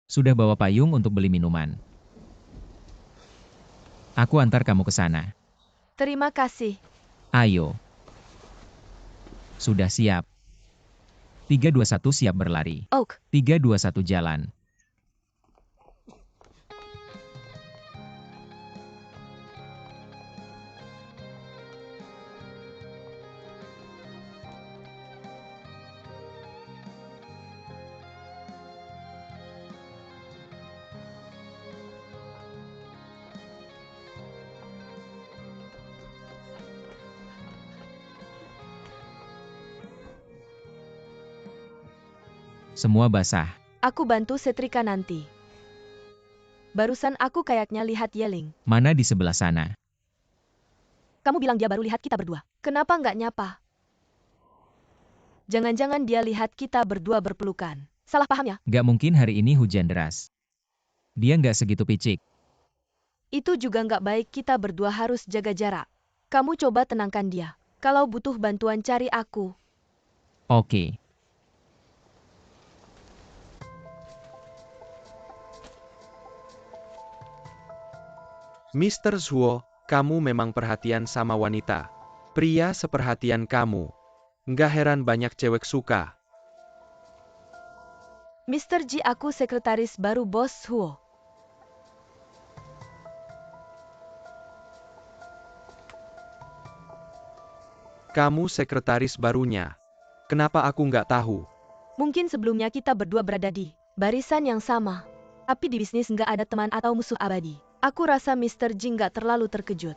Sudah bawa payung untuk beli minuman. Aku antar kamu ke sana. Terima kasih. Ayo. Sudah siap. 3, 2, 1 siap berlari. Oak. 3, 2, 1 jalan. Semua basah. Aku bantu setrika nanti. Barusan aku kayaknya lihat Yeling. Mana di sebelah sana? Kamu bilang dia baru lihat kita berdua. Kenapa nggak nyapa? Jangan-jangan dia lihat kita berdua berpelukan. Salah paham ya? Gak mungkin hari ini hujan deras. Dia nggak segitu picik. Itu juga nggak baik, kita berdua harus jaga jarak. Kamu coba tenangkan dia. Kalau butuh bantuan cari aku. Oke. Mr. Zhuo, kamu memang perhatian sama wanita. Pria seperhatian kamu. Nggak heran banyak cewek suka. Mr. Ji, aku sekretaris baru Bos Huo. Kamu sekretaris barunya. Kenapa aku nggak tahu? Mungkin sebelumnya kita berdua berada di barisan yang sama. Tapi di bisnis nggak ada teman atau musuh abadi. Aku rasa Mr. Ji nggak terlalu terkejut.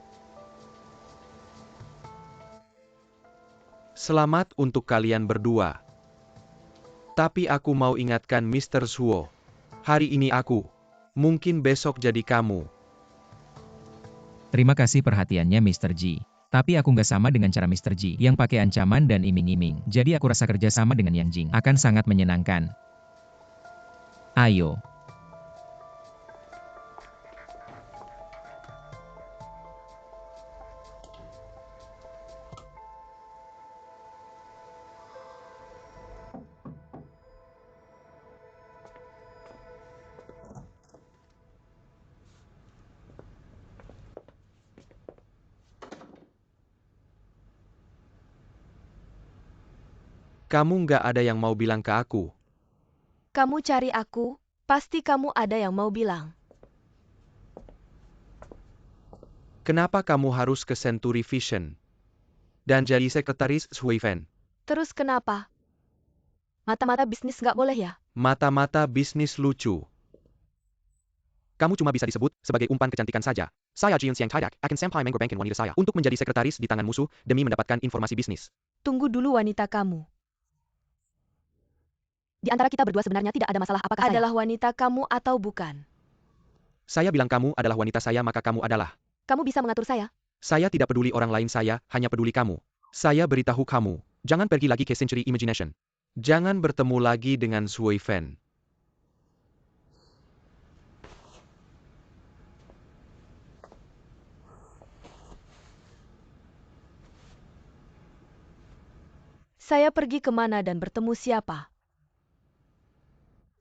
Selamat untuk kalian berdua. Tapi aku mau ingatkan Mr. Zhuo. Hari ini aku. Mungkin besok jadi kamu. Terima kasih perhatiannya Mr. Ji. Tapi aku nggak sama dengan cara Mr. Ji yang pakai ancaman dan iming-iming. Jadi aku rasa kerja sama dengan Yang Jing akan sangat menyenangkan. Ayo. Kamu nggak ada yang mau bilang ke aku. Kamu cari aku, pasti kamu ada yang mau bilang. Kenapa kamu harus ke Century Vision? Dan jadi sekretaris Shuifen? Terus kenapa? Mata-mata bisnis nggak boleh ya? Mata-mata bisnis lucu. Kamu cuma bisa disebut sebagai umpan kecantikan saja. Saya Jian Xiang Taidak akan sampai mengorbankan wanita saya untuk menjadi sekretaris di tangan musuh demi mendapatkan informasi bisnis. Tunggu dulu, wanita kamu. Di antara kita berdua sebenarnya tidak ada masalah, apakah adalah wanita kamu atau bukan? Saya bilang kamu adalah wanita saya, maka kamu adalah. Kamu bisa mengatur saya? Saya tidak peduli orang lain, saya hanya peduli kamu. Saya beritahu kamu, jangan pergi lagi ke Century Imagination. Jangan bertemu lagi dengan Shui Fen. Saya pergi kemana dan bertemu siapa?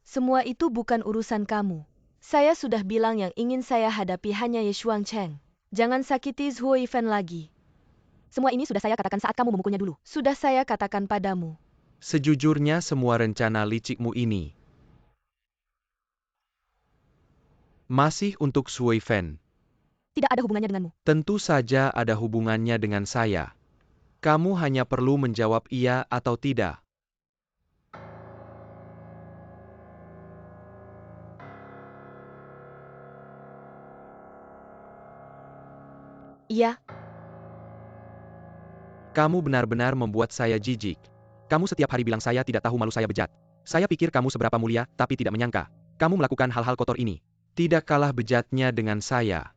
Semua itu bukan urusan kamu. Saya sudah bilang yang ingin saya hadapi hanya Ye Shuangcheng. Jangan sakiti Zhuo Yifan lagi. Semua ini sudah saya katakan saat kamu memukulnya dulu. Sudah saya katakan padamu. Sejujurnya semua rencana licikmu ini masih untuk Shui Fen. Tidak ada hubungannya denganmu. Tentu saja ada hubungannya dengan saya. Kamu hanya perlu menjawab iya atau tidak. Iya. Kamu benar-benar membuat saya jijik. Kamu setiap hari bilang saya tidak tahu malu, saya bejat. Saya pikir kamu seberapa mulia, tapi tidak menyangka. Kamu melakukan hal-hal kotor ini. Tidak kalah bejatnya dengan saya.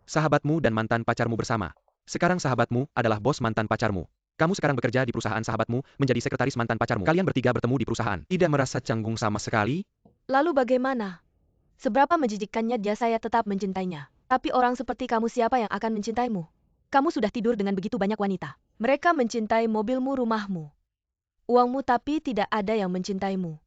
Sahabatmu dan mantan pacarmu bersama. Sekarang sahabatmu adalah bos mantan pacarmu. Kamu sekarang bekerja di perusahaan sahabatmu, menjadi sekretaris mantan pacarmu. Kalian bertiga bertemu di perusahaan. Tidak merasa canggung sama sekali? Lalu bagaimana? Seberapa menjijikkannya dia, saya tetap mencintainya. Tapi orang seperti kamu, siapa yang akan mencintaimu? Kamu sudah tidur dengan begitu banyak wanita. Mereka mencintai mobilmu, rumahmu, uangmu, tapi tidak ada yang mencintaimu.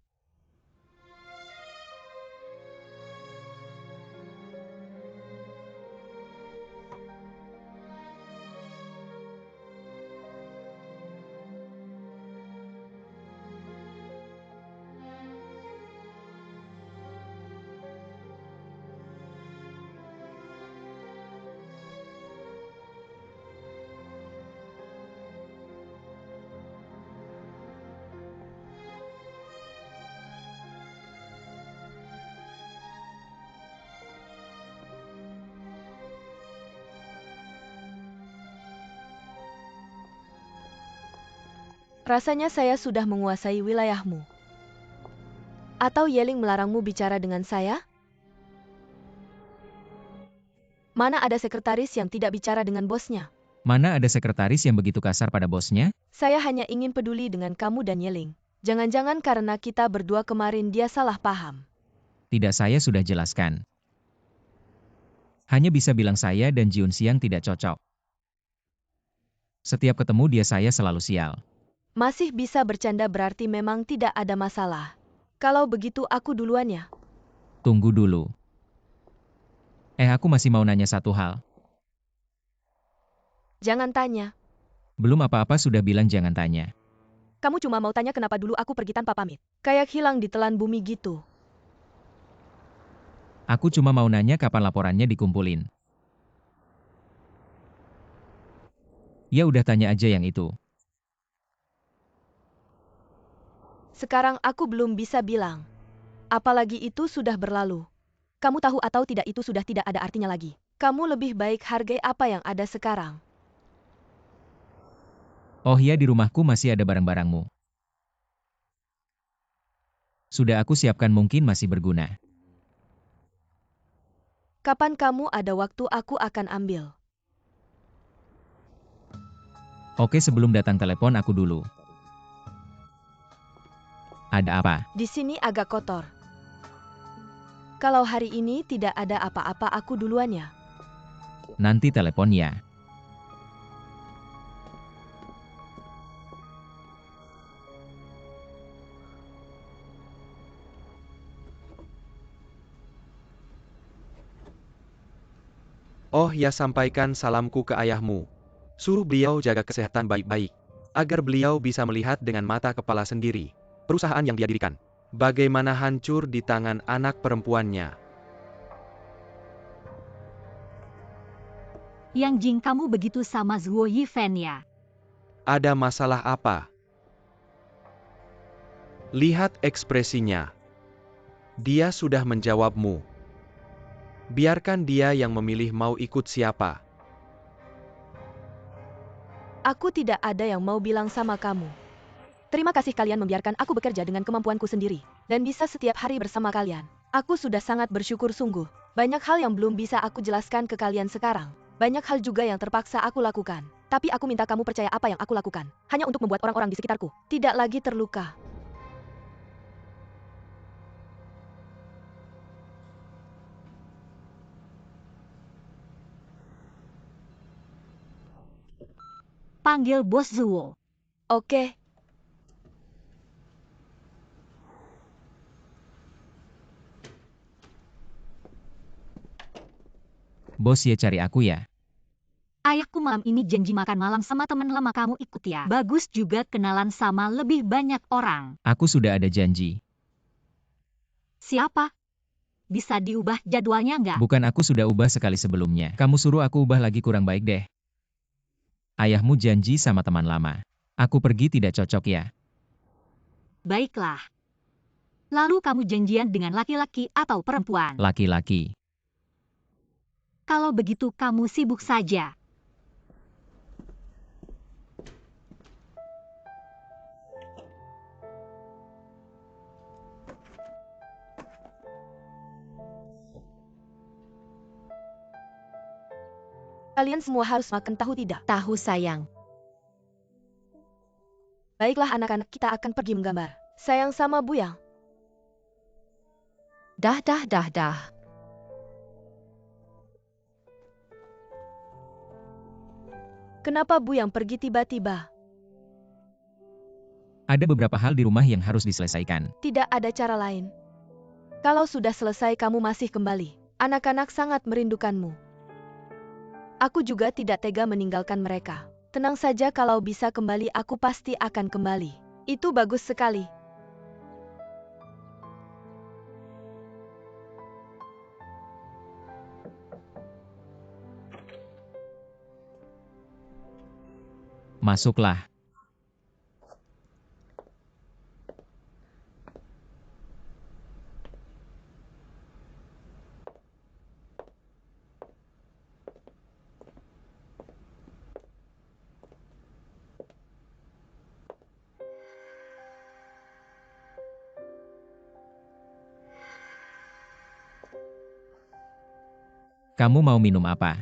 Rasanya saya sudah menguasai wilayahmu. Atau Yeling melarangmu bicara dengan saya? Mana ada sekretaris yang tidak bicara dengan bosnya? Mana ada sekretaris yang begitu kasar pada bosnya? Saya hanya ingin peduli dengan kamu dan Yeling. Jangan-jangan karena kita berdua kemarin dia salah paham. Tidak, saya sudah jelaskan. Hanya bisa bilang saya dan Jiun Siang tidak cocok. Setiap ketemu dia saya selalu sial. Masih bisa bercanda berarti memang tidak ada masalah. Kalau begitu aku duluan ya. Tunggu dulu. Aku masih mau nanya satu hal. Jangan tanya. Belum apa-apa sudah bilang jangan tanya. Kamu cuma mau tanya kenapa dulu aku pergi tanpa pamit. Kayak hilang di telan bumi gitu. Aku cuma mau nanya kapan laporannya dikumpulin. Ya udah tanya aja yang itu. Sekarang aku belum bisa bilang. Apalagi itu sudah berlalu. Kamu tahu atau tidak itu sudah tidak ada artinya lagi. Kamu lebih baik hargai apa yang ada sekarang. Oh iya, di rumahku masih ada barang-barangmu. Sudah aku siapkan, mungkin masih berguna. Kapan kamu ada waktu aku akan ambil. Oke, sebelum datang telepon aku dulu. Ada apa? Di sini agak kotor. Kalau hari ini tidak ada apa-apa aku duluan ya. Nanti telepon ya. Oh ya, sampaikan salamku ke ayahmu. Suruh beliau jaga kesehatan baik-baik. Agar beliau bisa melihat dengan mata kepala sendiri. Perusahaan yang dia dirikan. Bagaimana hancur di tangan anak perempuannya. Yang Jing, kamu begitu sama Zhuo Yifen ya? Ada masalah apa? Lihat ekspresinya. Dia sudah menjawabmu. Biarkan dia yang memilih mau ikut siapa. Aku tidak ada yang mau bilang sama kamu. Terima kasih kalian membiarkan aku bekerja dengan kemampuanku sendiri. Dan bisa setiap hari bersama kalian. Aku sudah sangat bersyukur sungguh. Banyak hal yang belum bisa aku jelaskan ke kalian sekarang. Banyak hal juga yang terpaksa aku lakukan. Tapi aku minta kamu percaya apa yang aku lakukan. Hanya untuk membuat orang-orang di sekitarku tidak lagi terluka. Panggil Bos Zhuo. Oke. Bos ya cari aku ya? Ayahku malam ini janji makan malam sama teman lama, kamu ikut ya? Bagus juga kenalan sama lebih banyak orang. Aku sudah ada janji. Siapa? Bisa diubah jadwalnya nggak? Bukan, aku sudah ubah sekali sebelumnya. Kamu suruh aku ubah lagi, kurang baik deh. Ayahmu janji sama teman lama. Aku pergi tidak cocok ya? Baiklah. Lalu kamu janjian dengan laki-laki atau perempuan? Laki-laki. Kalau begitu kamu sibuk saja. Kalian semua harus makan tahu tidak? Tahu sayang. Baiklah anak-anak, kita akan pergi menggambar. Sayang sama Buyang. Dah. Kenapa Buyang pergi tiba-tiba? Ada beberapa hal di rumah yang harus diselesaikan. Tidak ada cara lain. Kalau sudah selesai kamu masih kembali. Anak-anak sangat merindukanmu. Aku juga tidak tega meninggalkan mereka. Tenang saja, kalau bisa kembali aku pasti akan kembali. Itu bagus sekali. Masuklah. Kamu mau minum apa?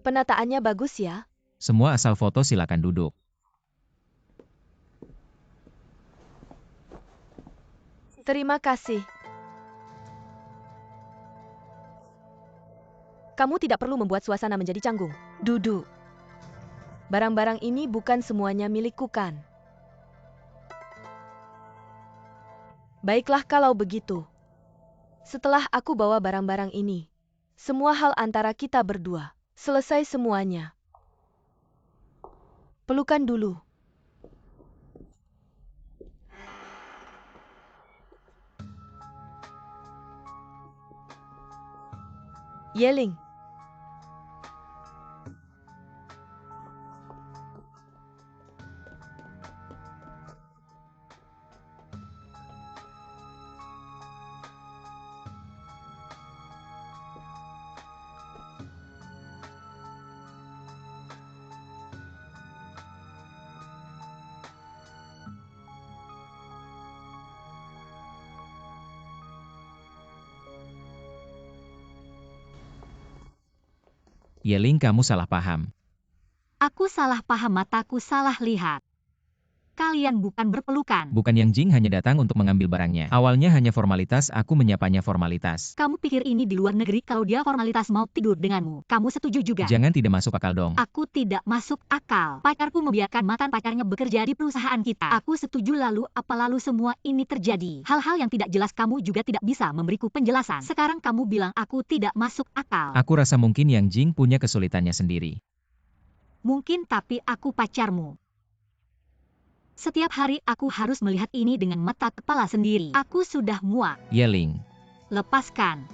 Penataannya bagus ya. Semua asal foto silakan duduk. Terima kasih. Kamu tidak perlu membuat suasana menjadi canggung. Duduk. Barang-barang ini bukan semuanya milikku kan? Baiklah kalau begitu. Setelah aku bawa barang-barang ini, semua hal antara kita berdua selesai semuanya. Pelukan dulu. Yeling. Yeling, kamu salah paham. Aku salah paham, mataku salah lihat. Kalian bukan berpelukan. Bukan, Yang Jing hanya datang untuk mengambil barangnya. Awalnya hanya formalitas, aku menyapanya formalitas. Kamu pikir ini di luar negeri kalau dia formalitas mau tidur denganmu? Kamu setuju juga? Jangan tidak masuk akal dong. Aku tidak masuk akal. Pacarku membiarkan mantan pacarnya bekerja di perusahaan kita. Aku setuju, lalu apa lalu semua ini terjadi? Hal-hal yang tidak jelas kamu juga tidak bisa memberiku penjelasan. Sekarang kamu bilang aku tidak masuk akal. Aku rasa mungkin Yang Jing punya kesulitannya sendiri. Mungkin, tapi aku pacarmu. Setiap hari aku harus melihat ini dengan mata kepala sendiri. Aku sudah muak. Yeling. Lepaskan.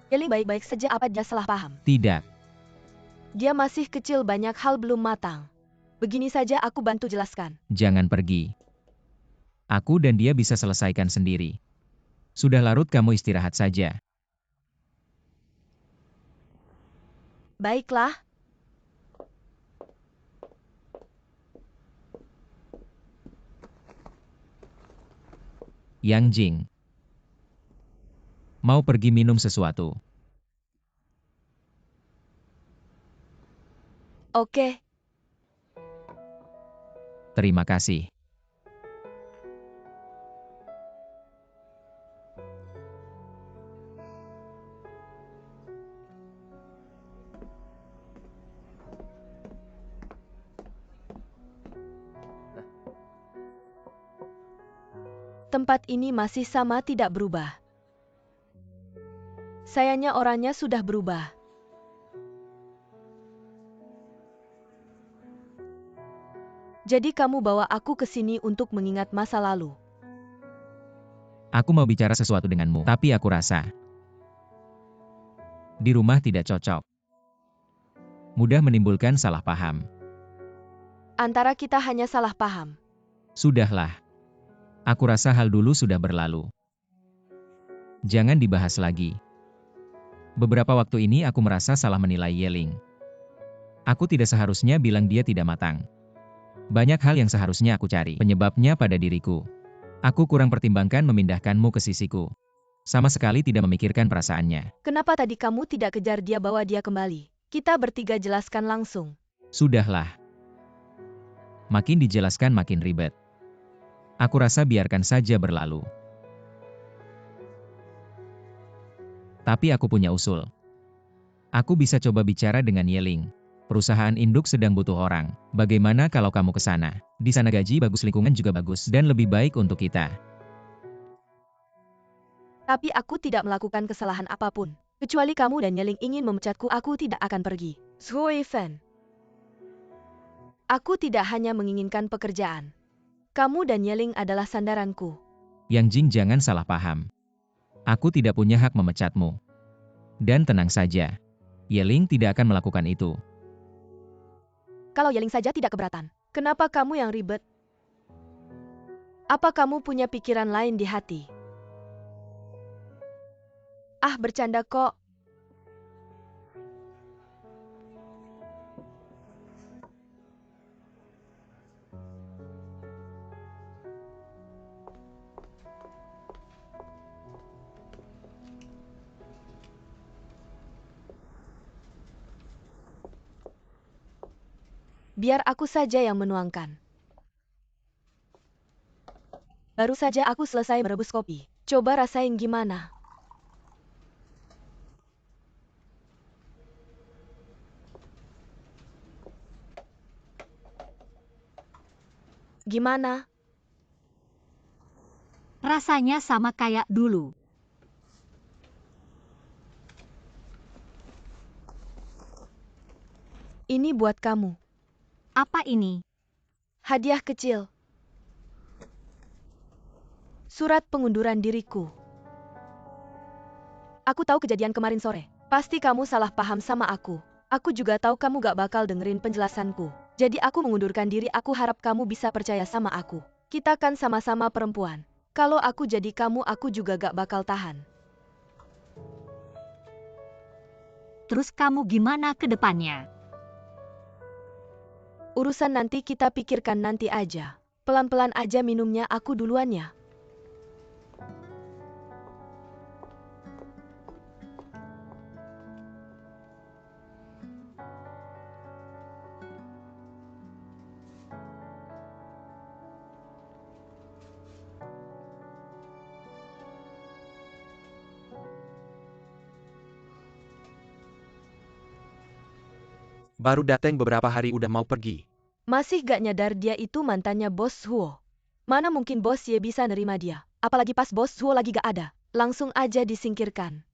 Yeling baik-baik saja, apa dia salah paham? Tidak. Dia masih kecil, banyak hal belum matang. Begini saja aku bantu jelaskan. Jangan pergi. Aku dan dia bisa selesaikan sendiri. Sudah larut, kamu istirahat saja. Baiklah. Yang Jing. Mau pergi minum sesuatu? Oke. Terima kasih. Tempat ini masih sama, tidak berubah. Sayangnya orangnya sudah berubah. Jadi kamu bawa aku ke sini untuk mengingat masa lalu. Aku mau bicara sesuatu denganmu, tapi aku rasa di rumah tidak cocok. Mudah menimbulkan salah paham. Antara kita hanya salah paham. Sudahlah. Aku rasa hal dulu sudah berlalu. Jangan dibahas lagi. Beberapa waktu ini aku merasa salah menilai Yeling. Aku tidak seharusnya bilang dia tidak matang. Banyak hal yang seharusnya aku cari penyebabnya pada diriku. Aku kurang pertimbangkan memindahkanmu ke sisiku. Sama sekali tidak memikirkan perasaannya. Kenapa tadi kamu tidak kejar dia, bawa dia kembali? Kita bertiga jelaskan langsung. Sudahlah. Makin dijelaskan makin ribet. Aku rasa biarkan saja berlalu. Tapi aku punya usul. Aku bisa coba bicara dengan Yeling. Perusahaan induk sedang butuh orang. Bagaimana kalau kamu ke sana? Di sana gaji bagus, lingkungan juga bagus, dan lebih baik untuk kita. Tapi aku tidak melakukan kesalahan apapun. Kecuali kamu dan Yeling ingin memecatku, aku tidak akan pergi. Zhuo Fan. Aku tidak hanya menginginkan pekerjaan. Kamu dan Yeling adalah sandaranku. Yang Jing, jangan salah paham. Aku tidak punya hak memecatmu. Dan tenang saja. Yeling tidak akan melakukan itu. Kalau Yeling saja tidak keberatan, kenapa kamu yang ribet? Apa kamu punya pikiran lain di hati? Ah, bercanda kok. Biar aku saja yang menuangkan. Baru saja aku selesai merebus kopi. Coba rasain gimana. Gimana? Rasanya sama kayak dulu. Ini buat kamu. Apa ini? Hadiah kecil. Surat pengunduran diriku. Aku tahu kejadian kemarin sore. Pasti kamu salah paham sama aku. Aku juga tahu kamu gak bakal dengerin penjelasanku. Jadi aku mengundurkan diri, aku harap kamu bisa percaya sama aku. Kita kan sama-sama perempuan. Kalau aku jadi kamu, aku juga gak bakal tahan. Terus kamu gimana ke depannya? Urusan nanti kita pikirkan nanti aja. Pelan-pelan aja minumnya, aku duluan ya. Baru dateng beberapa hari udah mau pergi. Masih gak nyadar dia itu mantannya Bos Huo. Mana mungkin Bos Ye bisa nerima dia. Apalagi pas Bos Huo lagi gak ada. Langsung aja disingkirkan.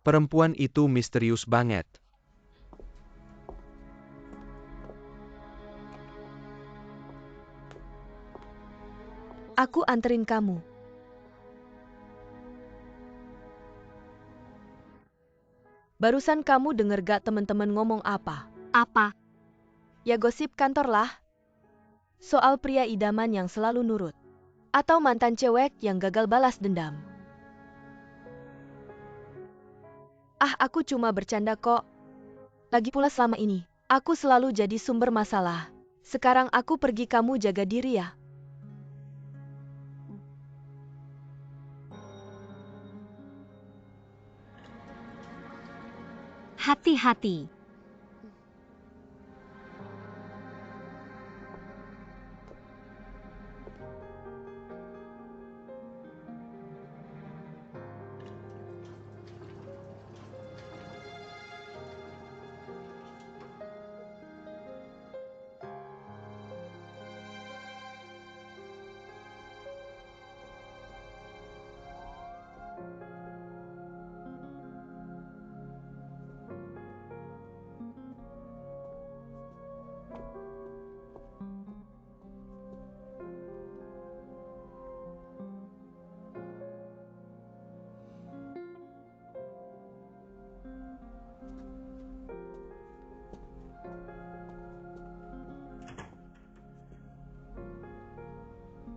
Perempuan itu misterius banget. Aku anterin kamu. Barusan kamu denger gak temen-temen ngomong apa? Apa? Ya gosip kantor lah. Soal pria idaman yang selalu nurut. Atau mantan cewek yang gagal balas dendam. Ah, aku cuma bercanda kok. Lagi pula selama ini, aku selalu jadi sumber masalah. Sekarang aku pergi, kamu jaga diri ya. Hati-hati.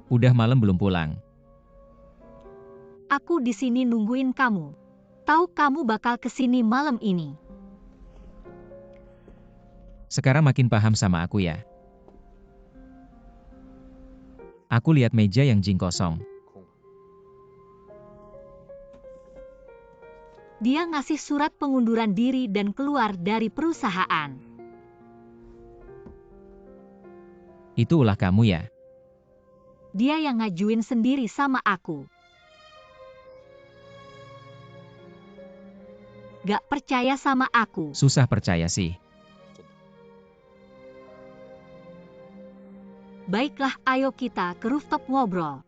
Udah malam belum pulang. Aku di sini nungguin kamu. Tahu kamu bakal kesini malam ini. Sekarang makin paham sama aku ya. Aku lihat meja yang Jing kosong. Dia ngasih surat pengunduran diri dan keluar dari perusahaan. Itu ulah kamu ya? Dia yang ngajuin sendiri sama aku. Gak percaya sama aku. Susah percaya sih. Baiklah, ayo kita ke rooftop ngobrol.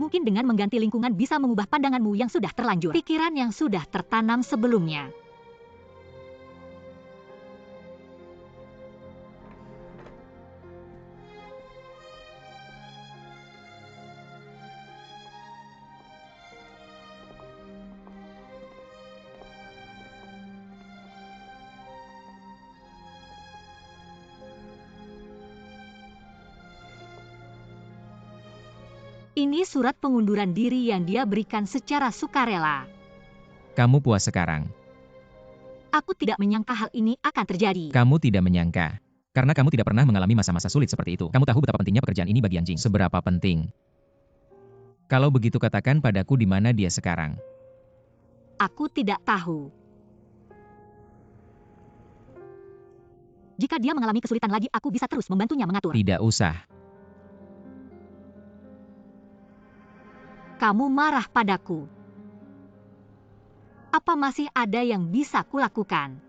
Mungkin dengan mengganti lingkungan bisa mengubah pandanganmu yang sudah terlanjur. Pikiran yang sudah tertanam sebelumnya. Ini surat pengunduran diri yang dia berikan secara sukarela. Kamu puas sekarang. Aku tidak menyangka hal ini akan terjadi. Kamu tidak menyangka. Karena kamu tidak pernah mengalami masa-masa sulit seperti itu. Kamu tahu betapa pentingnya pekerjaan ini bagi Yang Jing. Seberapa penting. Kalau begitu katakan padaku di mana dia sekarang. Aku tidak tahu. Jika dia mengalami kesulitan lagi, aku bisa terus membantunya mengatur. Tidak usah. Kamu marah padaku. Apa masih ada yang bisa kulakukan?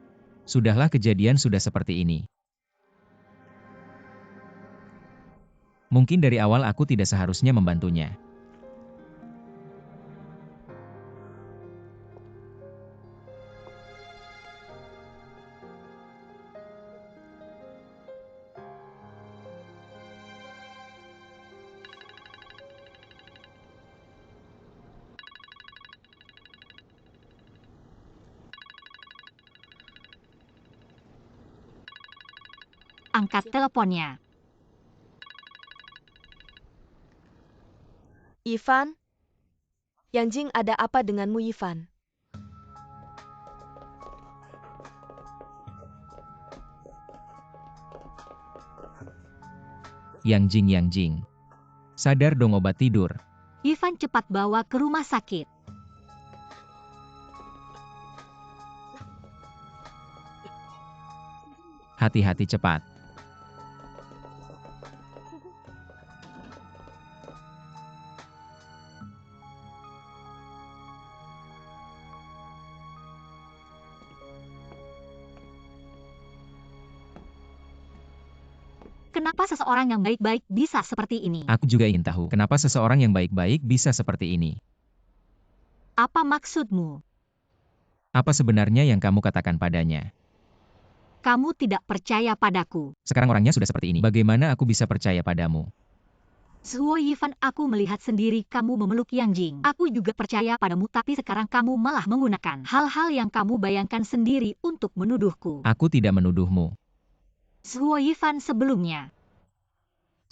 Sudahlah, kejadian sudah seperti ini. Mungkin dari awal aku tidak seharusnya membantunya. Angkat teleponnya. Ivan? Yang Jing, ada apa denganmu, Ivan? Yang Jing. Sadar dong, obat tidur. Ivan cepat bawa ke rumah sakit. Hati-hati, cepat. Kenapa seseorang yang baik-baik bisa seperti ini? Aku juga ingin tahu kenapa seseorang yang baik-baik bisa seperti ini. Apa maksudmu? Apa sebenarnya yang kamu katakan padanya? Kamu tidak percaya padaku. Sekarang orangnya sudah seperti ini. Bagaimana aku bisa percaya padamu? Suo Yifan, aku melihat sendiri kamu memeluk Yang Jing. Aku juga percaya padamu, tapi sekarang kamu malah menggunakan hal-hal yang kamu bayangkan sendiri untuk menuduhku. Aku tidak menuduhmu. Suo Yifan, sebelumnya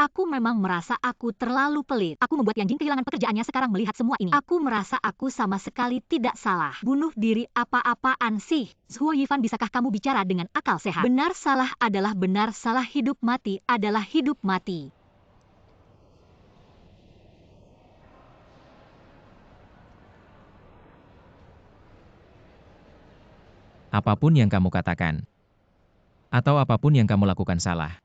aku memang merasa aku terlalu pelit. Aku membuat Yang Jing kehilangan pekerjaannya. Sekarang melihat semua ini, aku merasa aku sama sekali tidak salah. Bunuh diri apa-apaan sih? Suo Yifan, bisakah kamu bicara dengan akal sehat? Benar salah adalah benar, salah hidup mati adalah hidup mati. Apapun yang kamu katakan, atau apapun yang kamu lakukan salah,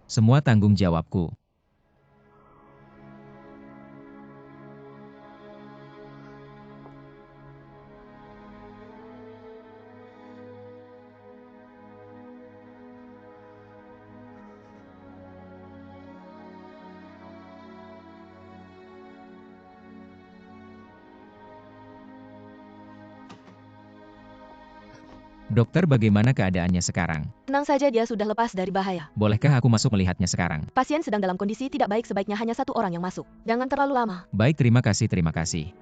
semua tanggung jawabku. Dokter, bagaimana keadaannya sekarang? Tenang saja, dia sudah lepas dari bahaya. Bolehkah aku masuk melihatnya sekarang? Pasien sedang dalam kondisi tidak baik, sebaiknya hanya satu orang yang masuk. Jangan terlalu lama. Baik, terima kasih, terima kasih.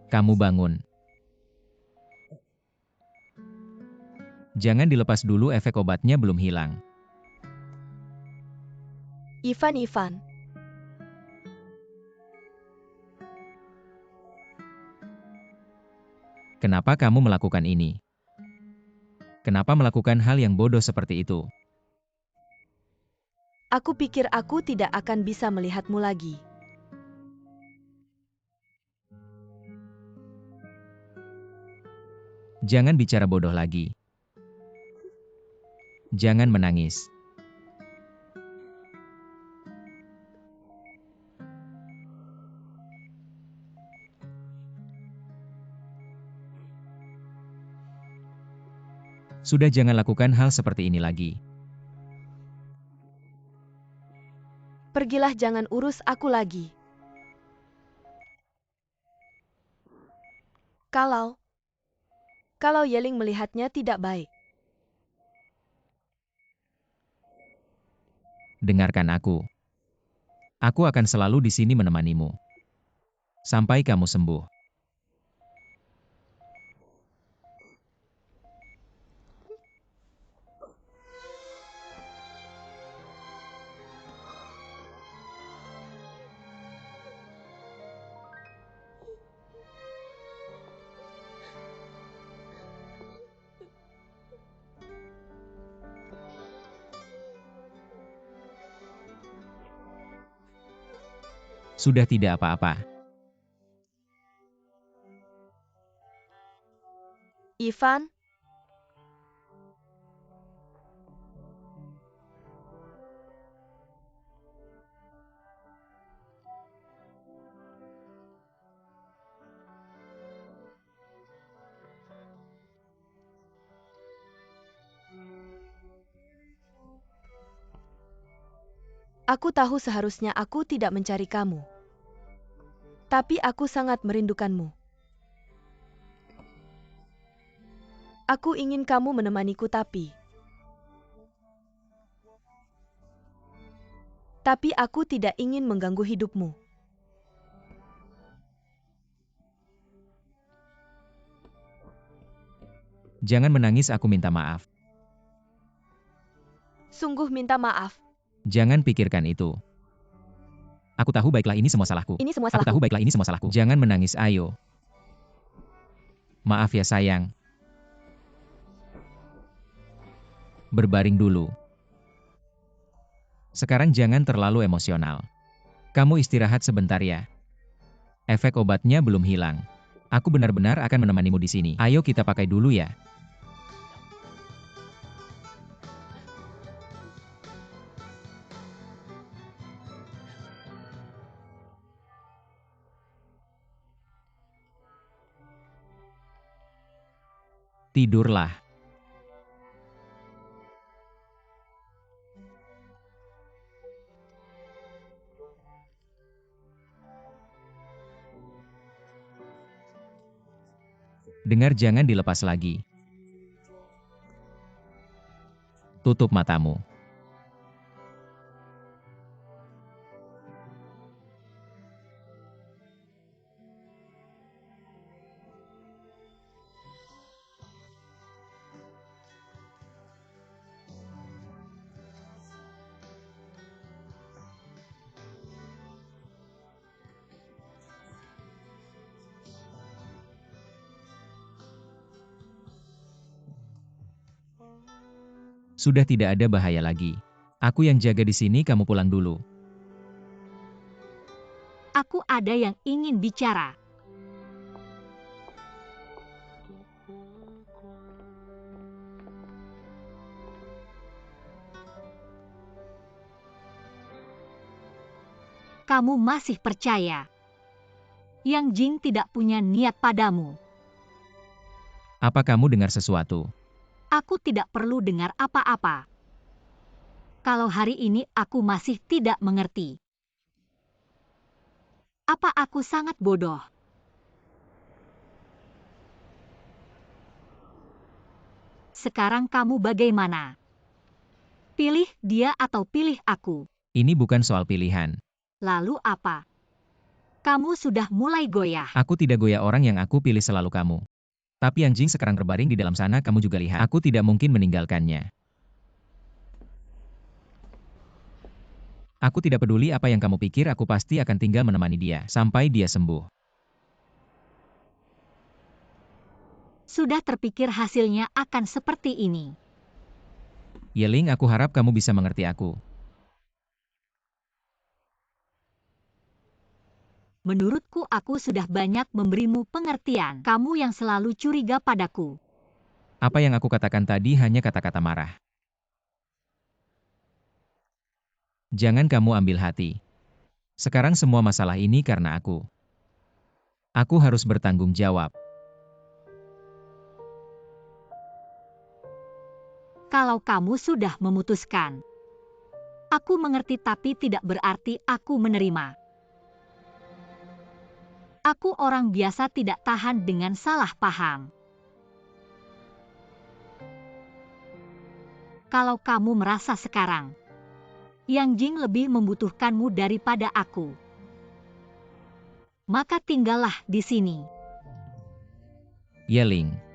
Kamu bangun. Jangan dilepas dulu, efek obatnya belum hilang. Ivan. Kenapa kamu melakukan ini? Kenapa melakukan hal yang bodoh seperti itu? Aku pikir aku tidak akan bisa melihatmu lagi. Jangan bicara bodoh lagi. Jangan menangis. Sudah, jangan lakukan hal seperti ini lagi. Pergilah, jangan urus aku lagi. Kalau Yeling melihatnya tidak baik. Dengarkan aku. Aku akan selalu di sini menemanimu. Sampai kamu sembuh. Sudah tidak apa-apa. Ivan, aku tahu seharusnya aku tidak mencari kamu. Tapi aku sangat merindukanmu. Aku ingin kamu menemaniku tapi aku tidak ingin mengganggu hidupmu. Jangan menangis, aku minta maaf. Sungguh minta maaf. Jangan pikirkan itu. Aku tahu baiklah ini semua salahku. Ini semua Aku tahu salahku. baiklah ini semua salahku. Jangan menangis, ayo. Maaf ya sayang. Berbaring dulu. Sekarang jangan terlalu emosional. Kamu istirahat sebentar ya. Efek obatnya belum hilang. Aku benar-benar akan menemanimu di sini. Ayo kita pakai dulu ya. Tidurlah. Dengar, jangan dilepas lagi. Tutup matamu. Sudah tidak ada bahaya lagi. Aku yang jaga di sini, kamu pulang dulu. Aku ada yang ingin bicara. Kamu masih percaya Yang Jing tidak punya niat padamu? Apa kamu dengar sesuatu? Aku tidak perlu dengar apa-apa. Kalau hari ini aku masih tidak mengerti. Apa aku sangat bodoh? Sekarang kamu bagaimana? Pilih dia atau pilih aku? Ini bukan soal pilihan. Lalu apa? Kamu sudah mulai goyah. Aku tidak goyah, orang yang aku pilih selalu kamu. Tapi Yang Jing sekarang terbaring di dalam sana, kamu juga lihat. Aku tidak mungkin meninggalkannya. Aku tidak peduli apa yang kamu pikir, aku pasti akan tinggal menemani dia sampai dia sembuh. Sudah terpikir hasilnya akan seperti ini. Yeling, aku harap kamu bisa mengerti aku. Menurutku aku sudah banyak memberimu pengertian. Kamu yang selalu curiga padaku. Apa yang aku katakan tadi hanya kata-kata marah. Jangan kamu ambil hati. Sekarang semua masalah ini karena aku. Aku harus bertanggung jawab. Kalau kamu sudah memutuskan, Aku mengerti tapi tidak berarti aku menerima. Aku orang biasa tidak tahan dengan salah paham. Kalau kamu merasa sekarang, Yang Jing lebih membutuhkanmu daripada aku, maka tinggallah di sini. Yeling.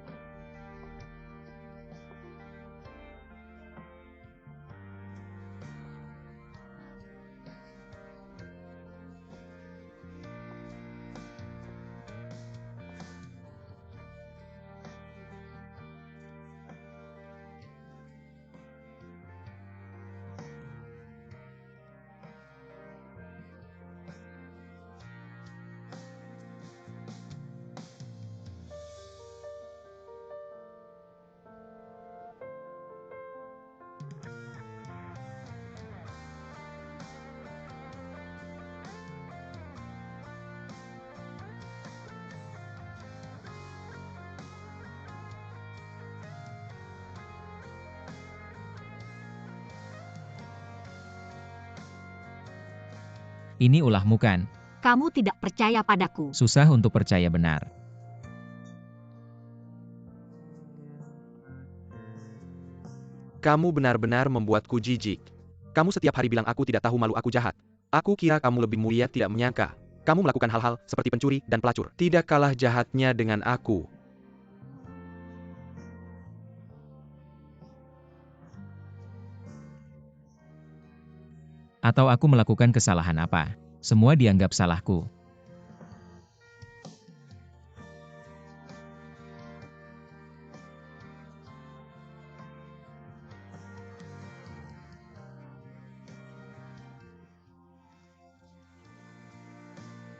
Ini ulahmu kan? Kamu tidak percaya padaku. Susah untuk percaya benar. Kamu benar-benar membuatku jijik. Kamu setiap hari bilang aku tidak tahu malu aku jahat. Aku kira kamu lebih mulia, tidak menyangka. Kamu melakukan hal-hal seperti pencuri dan pelacur. Tidak kalah jahatnya dengan aku. Atau aku melakukan kesalahan apa? Semua dianggap salahku.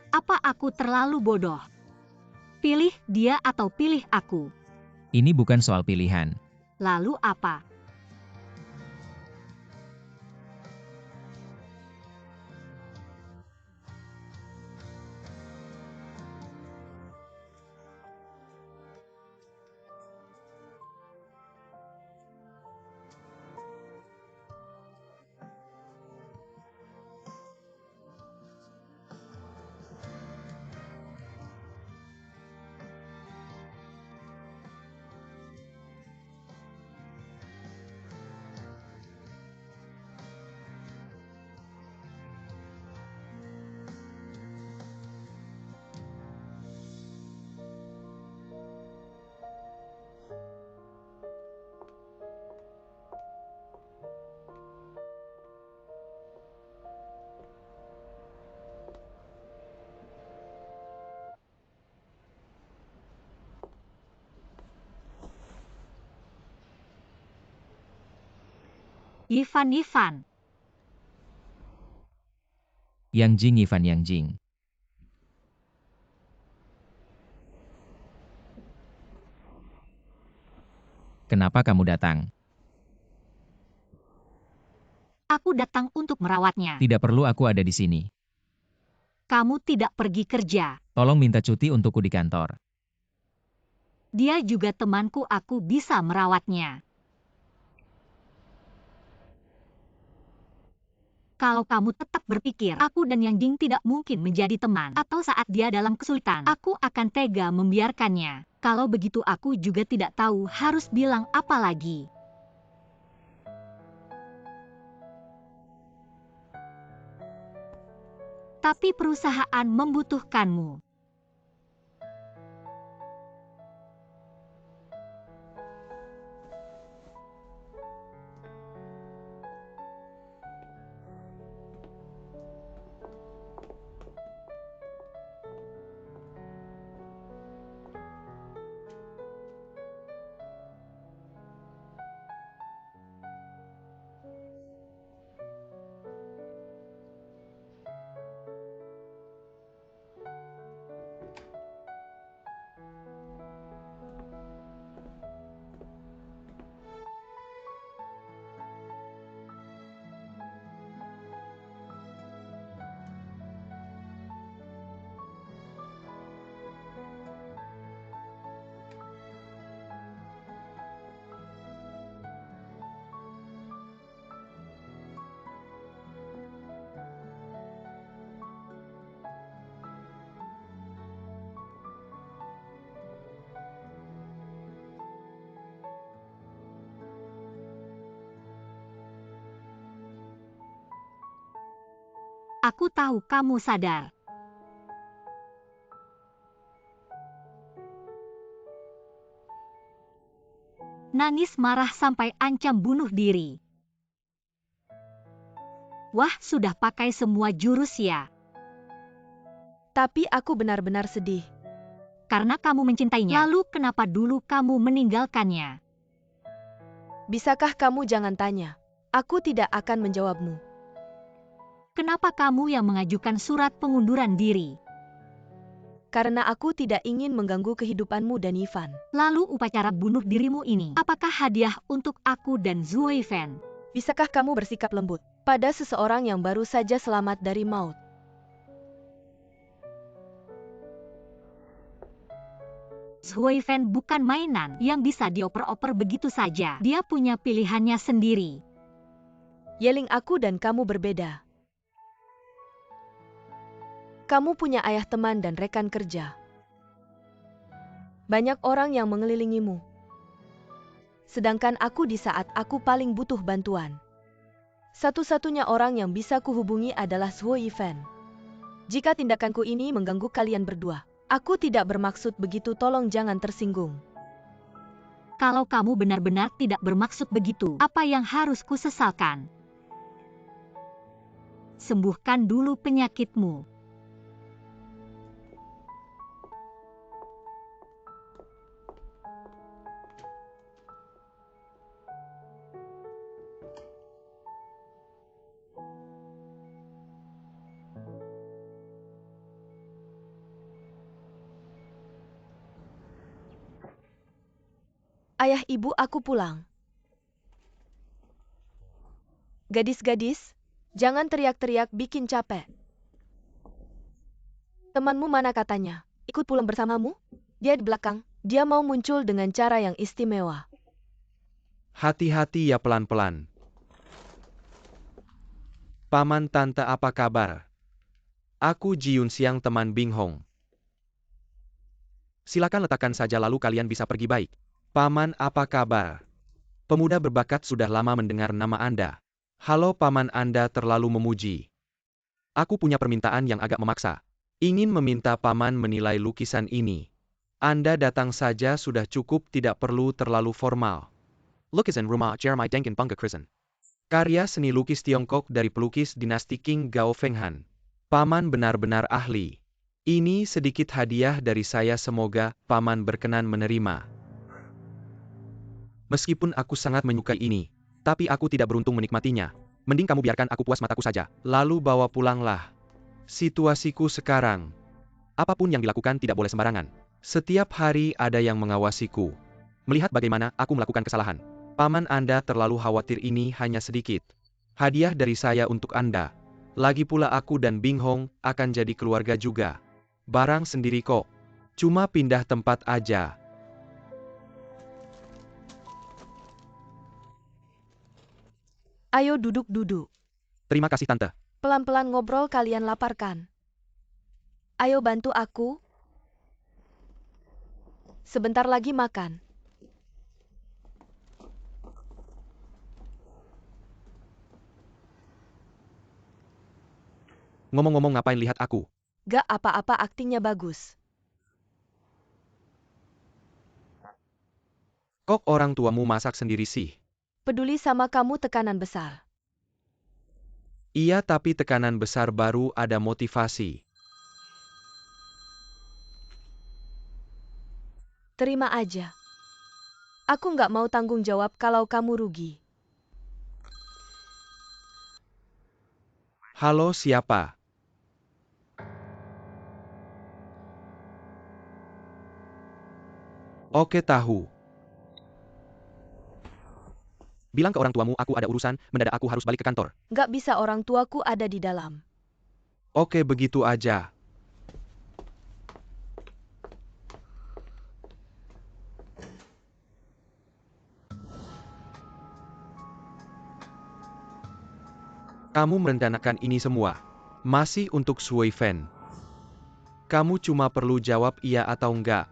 Apa aku terlalu bodoh? Pilih dia atau pilih aku. Ini bukan soal pilihan. Lalu apa? Ivan. Yang Jing, Ivan Yang Jing. Kenapa kamu datang? Aku datang untuk merawatnya. Tidak perlu aku ada di sini. Kamu tidak pergi kerja. Tolong minta cuti untukku di kantor. Dia juga temanku, aku bisa merawatnya. Kalau kamu tetap berpikir aku dan Yang Jing tidak mungkin menjadi teman, atau saat dia dalam kesulitan, aku akan tega membiarkannya. Kalau begitu aku juga tidak tahu harus bilang apa lagi. Tapi perusahaan membutuhkanmu. Aku tahu kamu sadar. Nanis marah sampai ancam bunuh diri. Wah, sudah pakai semua jurus ya. Tapi aku benar-benar sedih. Karena kamu mencintainya. Lalu kenapa dulu kamu meninggalkannya? Bisakah kamu jangan tanya? Aku tidak akan menjawabmu. Kenapa kamu yang mengajukan surat pengunduran diri? Karena aku tidak ingin mengganggu kehidupanmu dan Ivan. Lalu upacara bunuh dirimu ini, apakah hadiah untuk aku dan Zhuo Fan? Bisakah kamu bersikap lembut pada seseorang yang baru saja selamat dari maut? Zhuo Fan bukan mainan yang bisa dioper-oper begitu saja. Dia punya pilihannya sendiri. Yeling, aku dan kamu berbeda. Kamu punya ayah, teman, dan rekan kerja. Banyak orang yang mengelilingimu. Sedangkan aku di saat aku paling butuh bantuan. Satu-satunya orang yang bisa kuhubungi adalah Zhuo Fan. Jika tindakanku ini mengganggu kalian berdua, aku tidak bermaksud begitu, tolong jangan tersinggung. Kalau kamu benar-benar tidak bermaksud begitu, apa yang harus kusesalkan? Sembuhkan dulu penyakitmu. Ayah, ibu, aku pulang. Gadis-gadis, jangan teriak-teriak bikin capek. Temanmu mana katanya? Ikut pulang bersamamu? Dia di belakang. Dia mau muncul dengan cara yang istimewa. Hati-hati ya, pelan-pelan. Paman tante, apa kabar? Aku Ji Yunxiang, teman Bing Hong. Silakan letakkan saja lalu kalian bisa pergi, baik. Paman, apa kabar? Pemuda berbakat sudah lama mendengar nama Anda. Halo paman, Anda terlalu memuji. Aku punya permintaan yang agak memaksa. Ingin meminta paman menilai lukisan ini. Anda datang saja sudah cukup, tidak perlu terlalu formal. Lukisan rumah Jeremiah Denkin Bangga Krisen. Karya seni lukis Tiongkok dari pelukis dinasti Qing Gao Fenghan. Paman benar-benar ahli. Ini sedikit hadiah dari saya, semoga paman berkenan menerima. Meskipun aku sangat menyukai ini, tapi aku tidak beruntung menikmatinya. Mending kamu biarkan aku puas mataku saja, lalu bawa pulanglah. Situasiku sekarang. Apapun yang dilakukan tidak boleh sembarangan. Setiap hari ada yang mengawasiku. Melihat bagaimana aku melakukan kesalahan. Paman, Anda terlalu khawatir, ini hanya sedikit. Hadiah dari saya untuk Anda. Lagi pula aku dan Bing Hong akan jadi keluarga juga. Barang sendiri kok. Cuma pindah tempat aja. Ayo duduk-duduk. Terima kasih tante. Pelan-pelan ngobrol, kalian lapar kan? Ayo bantu aku. Sebentar lagi makan. Ngomong-ngomong, ngapain lihat aku? Gak apa-apa, aktingnya bagus. Kok orang tuamu masak sendiri sih? Peduli sama kamu, tekanan besar. Iya, tapi tekanan besar baru ada motivasi. Terima aja. Aku nggak mau tanggung jawab kalau kamu rugi. Halo, siapa? Oke, tahu. Bilang ke orang tuamu aku ada urusan, mendadak aku harus balik ke kantor. Nggak bisa, orang tuaku ada di dalam. Oke, begitu aja. Kamu merencanakan ini semua. Masih untuk Shui Fan. Kamu cuma perlu jawab iya atau enggak.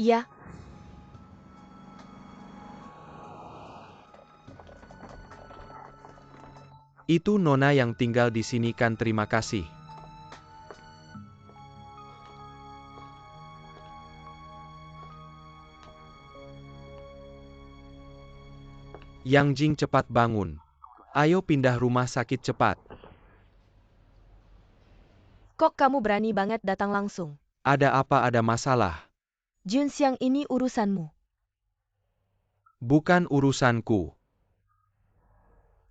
Iya. Itu Nona yang tinggal di sini kan, terima kasih. Yang Jing, cepat bangun. Ayo pindah rumah sakit cepat. Kok kamu berani banget datang langsung? Ada apa, ada masalah? Jun Xiang, ini urusanmu. Bukan urusanku.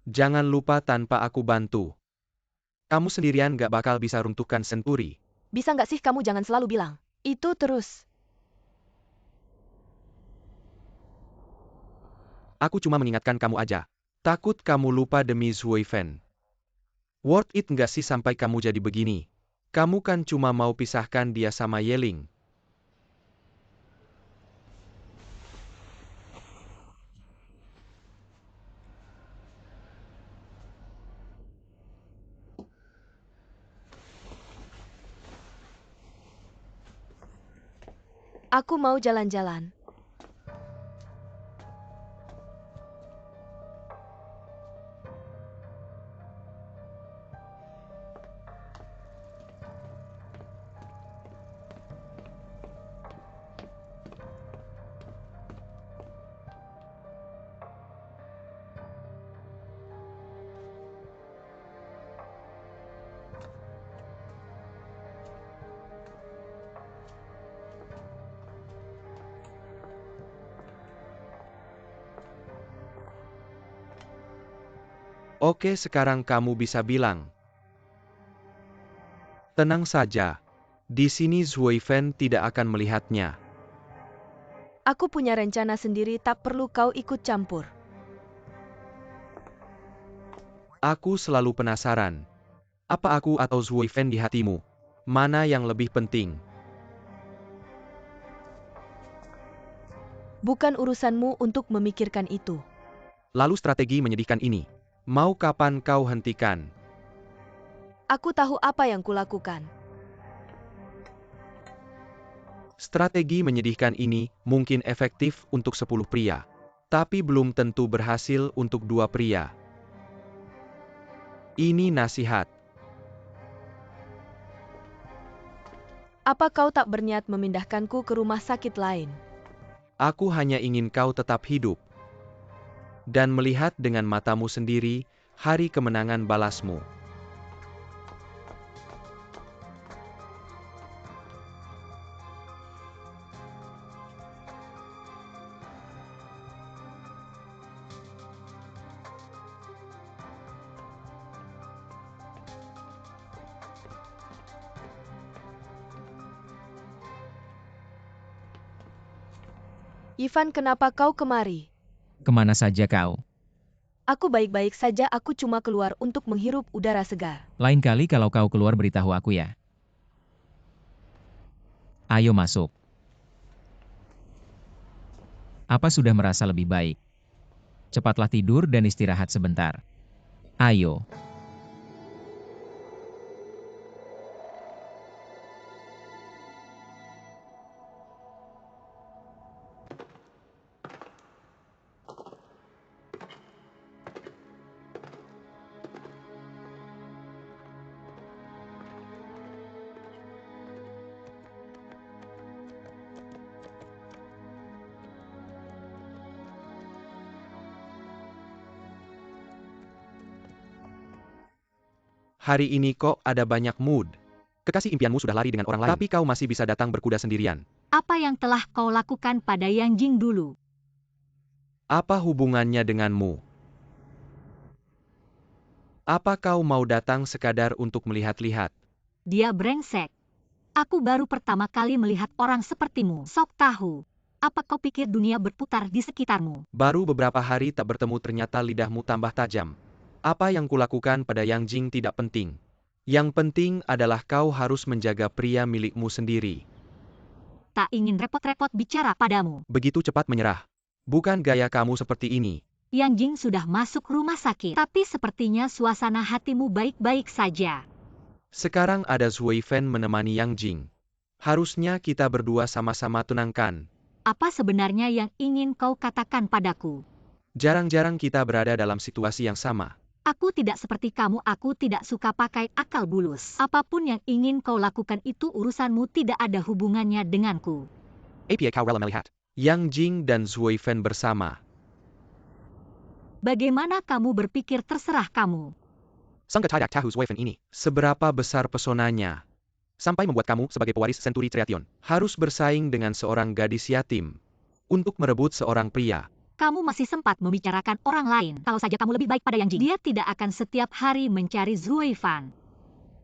Jangan lupa tanpa aku bantu, kamu sendirian gak bakal bisa runtuhkan Senturi. Bisa nggak sih kamu jangan selalu bilang itu terus? Aku cuma mengingatkan kamu aja. Takut kamu lupa demi Zhuo Fen. Worth it nggak sih sampai kamu jadi begini? Kamu kan cuma mau pisahkan dia sama Yeling. Aku mau jalan-jalan. Oke, sekarang kamu bisa bilang. Tenang saja. Di sini Zhuo Fen tidak akan melihatnya. Aku punya rencana sendiri, tak perlu kau ikut campur. Aku selalu penasaran. Apa aku atau Zhuo Fen di hatimu? Mana yang lebih penting? Bukan urusanmu untuk memikirkan itu. Lalu strategi menyedihkan ini. Mau kapan kau hentikan? Aku tahu apa yang kulakukan. Strategi menyedihkan ini mungkin efektif untuk 10 pria. Tapi belum tentu berhasil untuk 2 pria. Ini nasihat. Apa kau tak berniat memindahkanku ke rumah sakit lain? Aku hanya ingin kau tetap hidup. Dan melihat dengan matamu sendiri hari kemenangan balasmu. Ivan, kenapa kau kemari? Kemana saja kau? Aku baik-baik saja, aku cuma keluar untuk menghirup udara segar. Lain kali kalau kau keluar beritahu aku ya. Ayo masuk. Apa sudah merasa lebih baik? Cepatlah tidur dan istirahat sebentar. Ayo. Hari ini kok ada banyak mood. Kekasih impianmu sudah lari dengan orang lain, tapi kau masih bisa datang berkuda sendirian. Apa yang telah kau lakukan pada Yang Jing dulu? Apa hubungannya denganmu? Apa kau mau datang sekadar untuk melihat-lihat? Dia brengsek. Aku baru pertama kali melihat orang sepertimu. Sok tahu. Apa kau pikir dunia berputar di sekitarmu? Baru beberapa hari tak bertemu ternyata lidahmu tambah tajam. Apa yang kulakukan pada Yang Jing tidak penting. Yang penting adalah kau harus menjaga pria milikmu sendiri. Tak ingin repot-repot bicara padamu. Begitu cepat menyerah. Bukan gaya kamu seperti ini. Yang Jing sudah masuk rumah sakit. Tapi sepertinya suasana hatimu baik-baik saja. Sekarang ada Zhuo Fen menemani Yang Jing. Harusnya kita berdua sama-sama tenangkan. Apa sebenarnya yang ingin kau katakan padaku? Jarang-jarang kita berada dalam situasi yang sama. Aku tidak seperti kamu, aku tidak suka pakai akal bulus. Apapun yang ingin kau lakukan itu urusanmu, tidak ada hubungannya denganku. APA kau rela melihat Yang Jing dan Zhuo Fan bersama. Bagaimana kamu berpikir, terserah kamu. Sangka tidak tahu Zhuo Fan ini seberapa besar pesonanya. Sampai membuat kamu sebagai pewaris Senturi Triation harus bersaing dengan seorang gadis yatim untuk merebut seorang pria. Kamu masih sempat membicarakan orang lain. Kalau saja kamu lebih baik pada Yang Jing, dia tidak akan setiap hari mencari Zhuo Fan.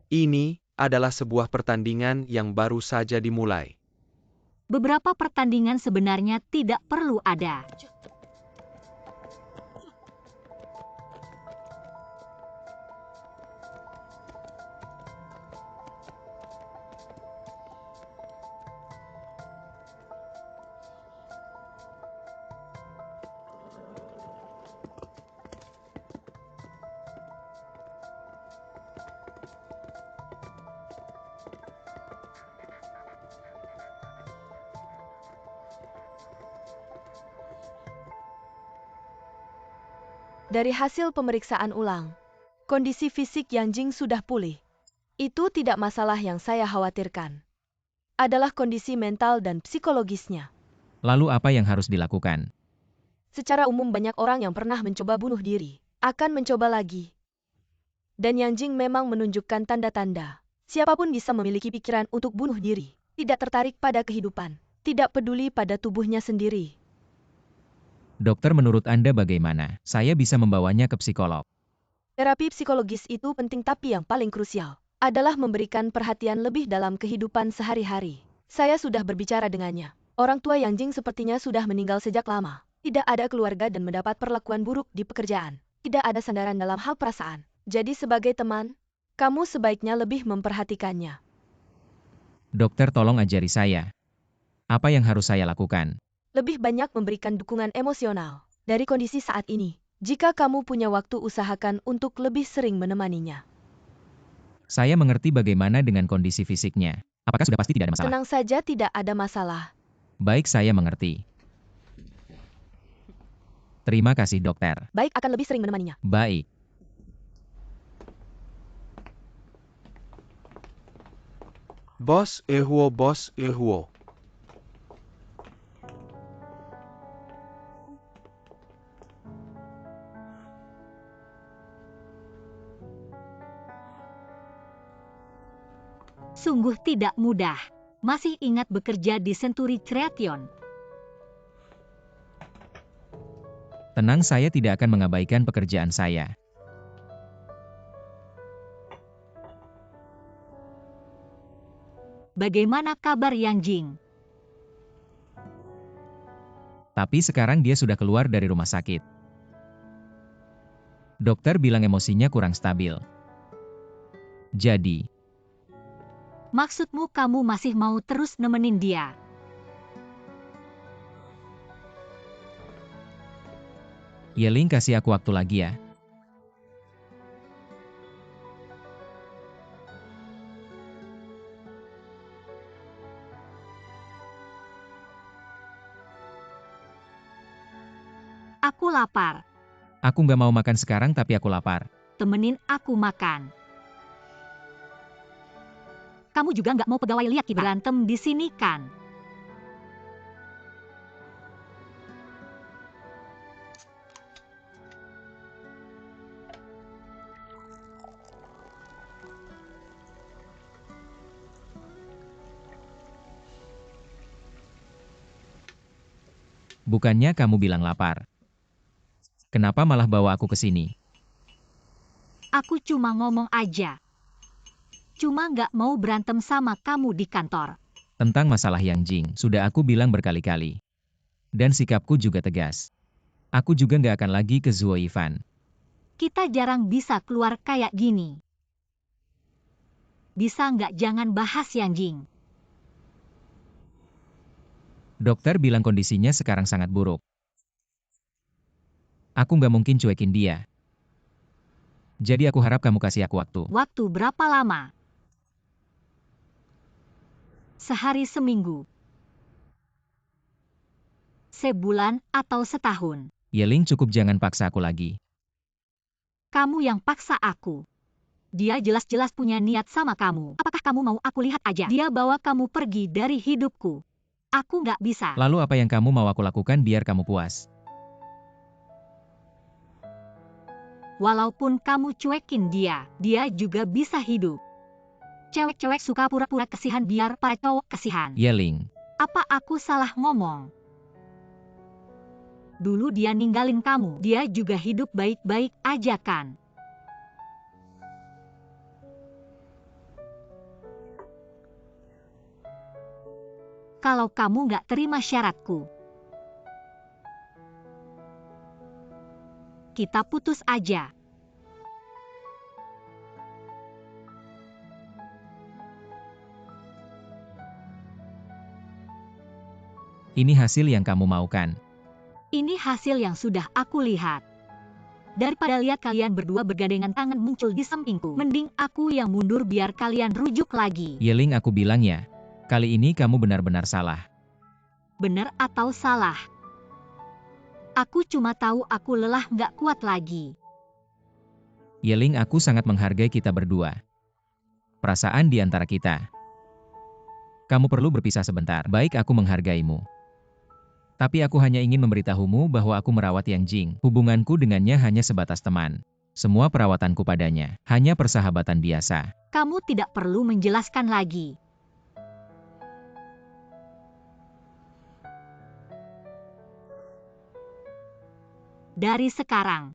Ini adalah sebuah pertandingan yang baru saja dimulai. Beberapa pertandingan sebenarnya tidak perlu ada. Dari hasil pemeriksaan ulang, kondisi fisik Yang Jing sudah pulih. Itu tidak masalah yang saya khawatirkan. Adalah kondisi mental dan psikologisnya. Lalu apa yang harus dilakukan? Secara umum banyak orang yang pernah mencoba bunuh diri akan mencoba lagi. Dan Yang Jing memang menunjukkan tanda-tanda. Siapapun bisa memiliki pikiran untuk bunuh diri. Tidak tertarik pada kehidupan. Tidak peduli pada tubuhnya sendiri. Dokter, menurut Anda bagaimana? Saya bisa membawanya ke psikolog. Terapi psikologis itu penting, tapi yang paling krusial adalah memberikan perhatian lebih dalam kehidupan sehari-hari. Saya sudah berbicara dengannya. Orang tua Yang Jing sepertinya sudah meninggal sejak lama. Tidak ada keluarga dan mendapat perlakuan buruk di pekerjaan. Tidak ada sandaran dalam hal perasaan. Jadi sebagai teman, kamu sebaiknya lebih memperhatikannya. Dokter, tolong ajari saya. Apa yang harus saya lakukan? Lebih banyak memberikan dukungan emosional. Dari kondisi saat ini, jika kamu punya waktu, usahakan untuk lebih sering menemaninya. Saya mengerti bagaimana dengan kondisi fisiknya. Apakah sudah pasti tidak ada masalah? Tenang saja, tidak ada masalah. Baik, saya mengerti. Terima kasih, dokter. Baik, akan lebih sering menemaninya. Baik. Bos Ehuo. Sungguh tidak mudah. Masih ingat bekerja di Senturi Triation? Tenang, saya tidak akan mengabaikan pekerjaan saya. Bagaimana kabar Yang Jing? Tapi sekarang dia sudah keluar dari rumah sakit. Dokter bilang emosinya kurang stabil. Jadi, Maksudmu kamu masih mau terus nemenin dia? Yeling, kasih aku waktu lagi ya. Aku lapar. Aku nggak mau makan sekarang, tapi aku lapar. Temenin aku makan. Kamu juga nggak mau pegawai lihat kita berantem di sini kan? Bukannya kamu bilang lapar. Kenapa malah bawa aku ke sini? Aku cuma ngomong aja. Cuma nggak mau berantem sama kamu di kantor. Tentang masalah Yang Jing, sudah aku bilang berkali-kali. Dan sikapku juga tegas. Aku juga nggak akan lagi ke Zhuo Fan. Kita jarang bisa keluar kayak gini. Bisa nggak jangan bahas Yang Jing? Dokter bilang kondisinya sekarang sangat buruk. Aku nggak mungkin cuekin dia. Jadi aku harap kamu kasih aku waktu. Waktu berapa lama? Sehari, seminggu? Sebulan atau setahun? Yeling, cukup, jangan paksa aku lagi. Kamu yang paksa aku. Dia jelas-jelas punya niat sama kamu. Apakah kamu mau aku lihat aja? Dia bawa kamu pergi dari hidupku. Aku nggak bisa. Lalu apa yang kamu mau aku lakukan biar kamu puas? Walaupun kamu cuekin dia juga bisa hidup. Cewek-cewek suka pura-pura kasihan biar para cowok kasihan. Yeling. Apa aku salah ngomong? Dulu dia ninggalin kamu, dia juga hidup baik-baik aja kan? Kalau kamu nggak terima syaratku, kita putus aja. Ini hasil yang kamu maukan. Ini hasil yang sudah aku lihat. Daripada lihat kalian berdua bergandengan tangan muncul di sampingku, mending aku yang mundur biar kalian rujuk lagi. Yeling, aku bilang ya, kali ini kamu benar-benar salah. Benar atau salah? Aku cuma tahu aku lelah nggak kuat lagi. Yeling, aku sangat menghargai kita berdua. Perasaan di antara kita. Kamu perlu berpisah sebentar. Baik, aku menghargaimu. Tapi aku hanya ingin memberitahumu bahwa aku merawat Yang Jing. Hubunganku dengannya hanya sebatas teman. Semua perawatanku padanya hanya persahabatan biasa. Kamu tidak perlu menjelaskan lagi. Dari sekarang,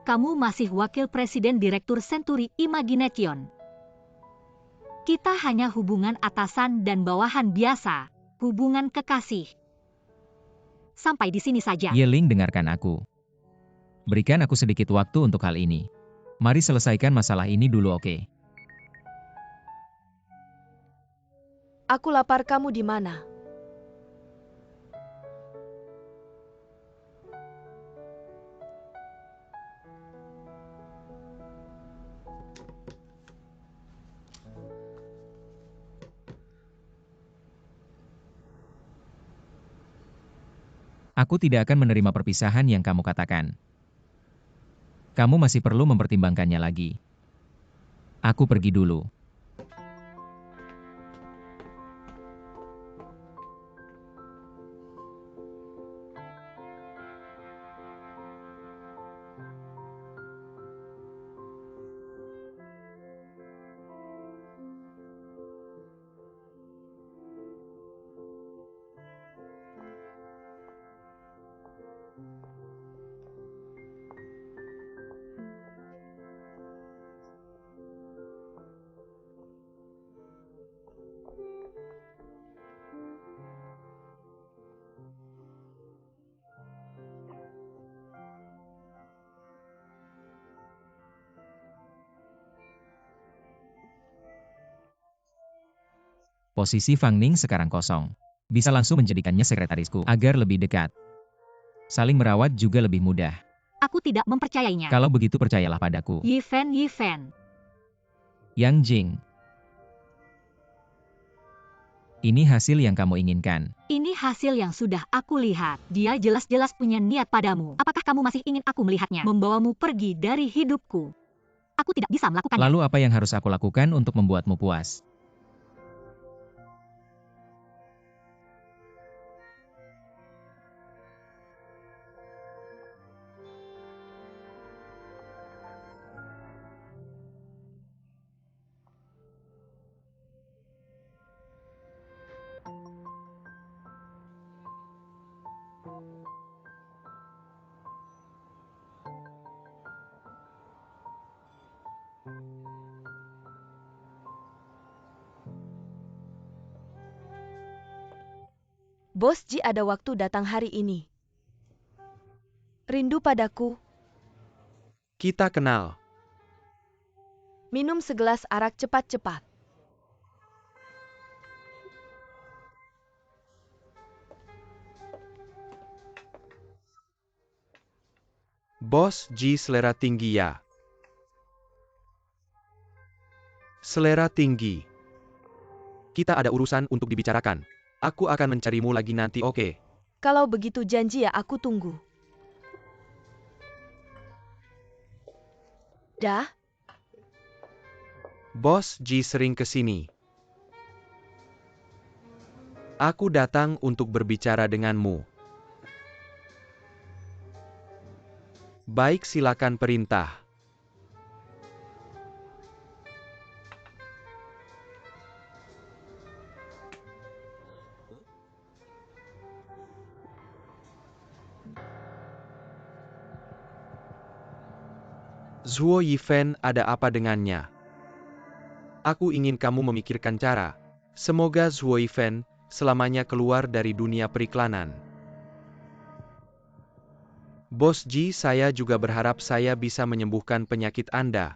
kamu masih wakil presiden direktur Century Imagination. Kita hanya hubungan atasan dan bawahan biasa. Hubungan kekasih. Sampai di sini saja. Yeling, dengarkan aku. Berikan aku sedikit waktu untuk hal ini. Mari selesaikan masalah ini dulu, oke? Aku lapar, kamu di mana? Aku tidak akan menerima perpisahan yang kamu katakan. Kamu masih perlu mempertimbangkannya lagi. Aku pergi dulu. Posisi Fang Ning sekarang kosong. Bisa langsung menjadikannya sekretarisku agar lebih dekat. Saling merawat juga lebih mudah. Aku tidak mempercayainya. Kalau begitu percayalah padaku. Yifen. Yang Jing. Ini hasil yang kamu inginkan. Ini hasil yang sudah aku lihat. Dia jelas-jelas punya niat padamu. Apakah kamu masih ingin aku melihatnya? Membawamu pergi dari hidupku. Aku tidak bisa melakukannya. Lalu apa yang harus aku lakukan untuk membuatmu puas? Bos Ji ada waktu datang hari ini. Rindu padaku. Kita kenal. Minum segelas arak cepat-cepat. Bos Ji selera tinggi ya. Selera tinggi. Kita ada urusan untuk dibicarakan. Aku akan mencarimu lagi nanti, oke? Kalau begitu janji ya, aku tunggu. Dah, Bos Ji sering ke sini. Aku datang untuk berbicara denganmu. Baik, silakan perintah. Zhuo Yifen, ada apa dengannya? Aku ingin kamu memikirkan cara. Semoga Zhuo Yifen selamanya keluar dari dunia periklanan. Bos Ji, saya juga berharap saya bisa menyembuhkan penyakit Anda.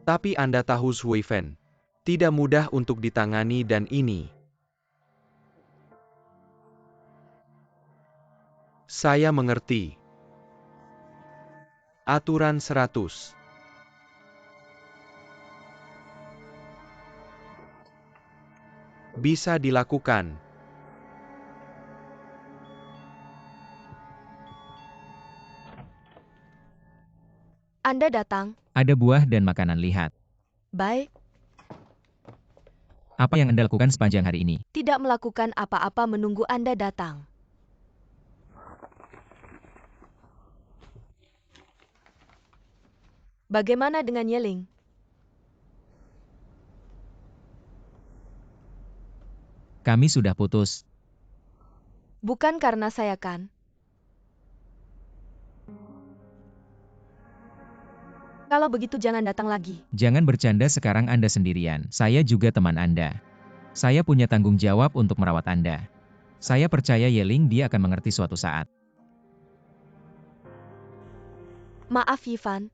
Tapi Anda tahu Zhuo Yifen, tidak mudah untuk ditangani dan ini. Saya mengerti. Aturan 100. Bisa dilakukan. Anda datang. Ada buah dan makanan, lihat. Baik, Apa yang Anda lakukan sepanjang hari ini? tidak melakukan apa-apa menunggu Anda datang. Bagaimana dengan Yeling? Kami sudah putus. Bukan karena saya kan? Kalau begitu jangan datang lagi. Jangan bercanda, sekarang Anda sendirian. Saya juga teman Anda. Saya punya tanggung jawab untuk merawat Anda. Saya percaya Yeling dia akan mengerti suatu saat. Maaf Yifan,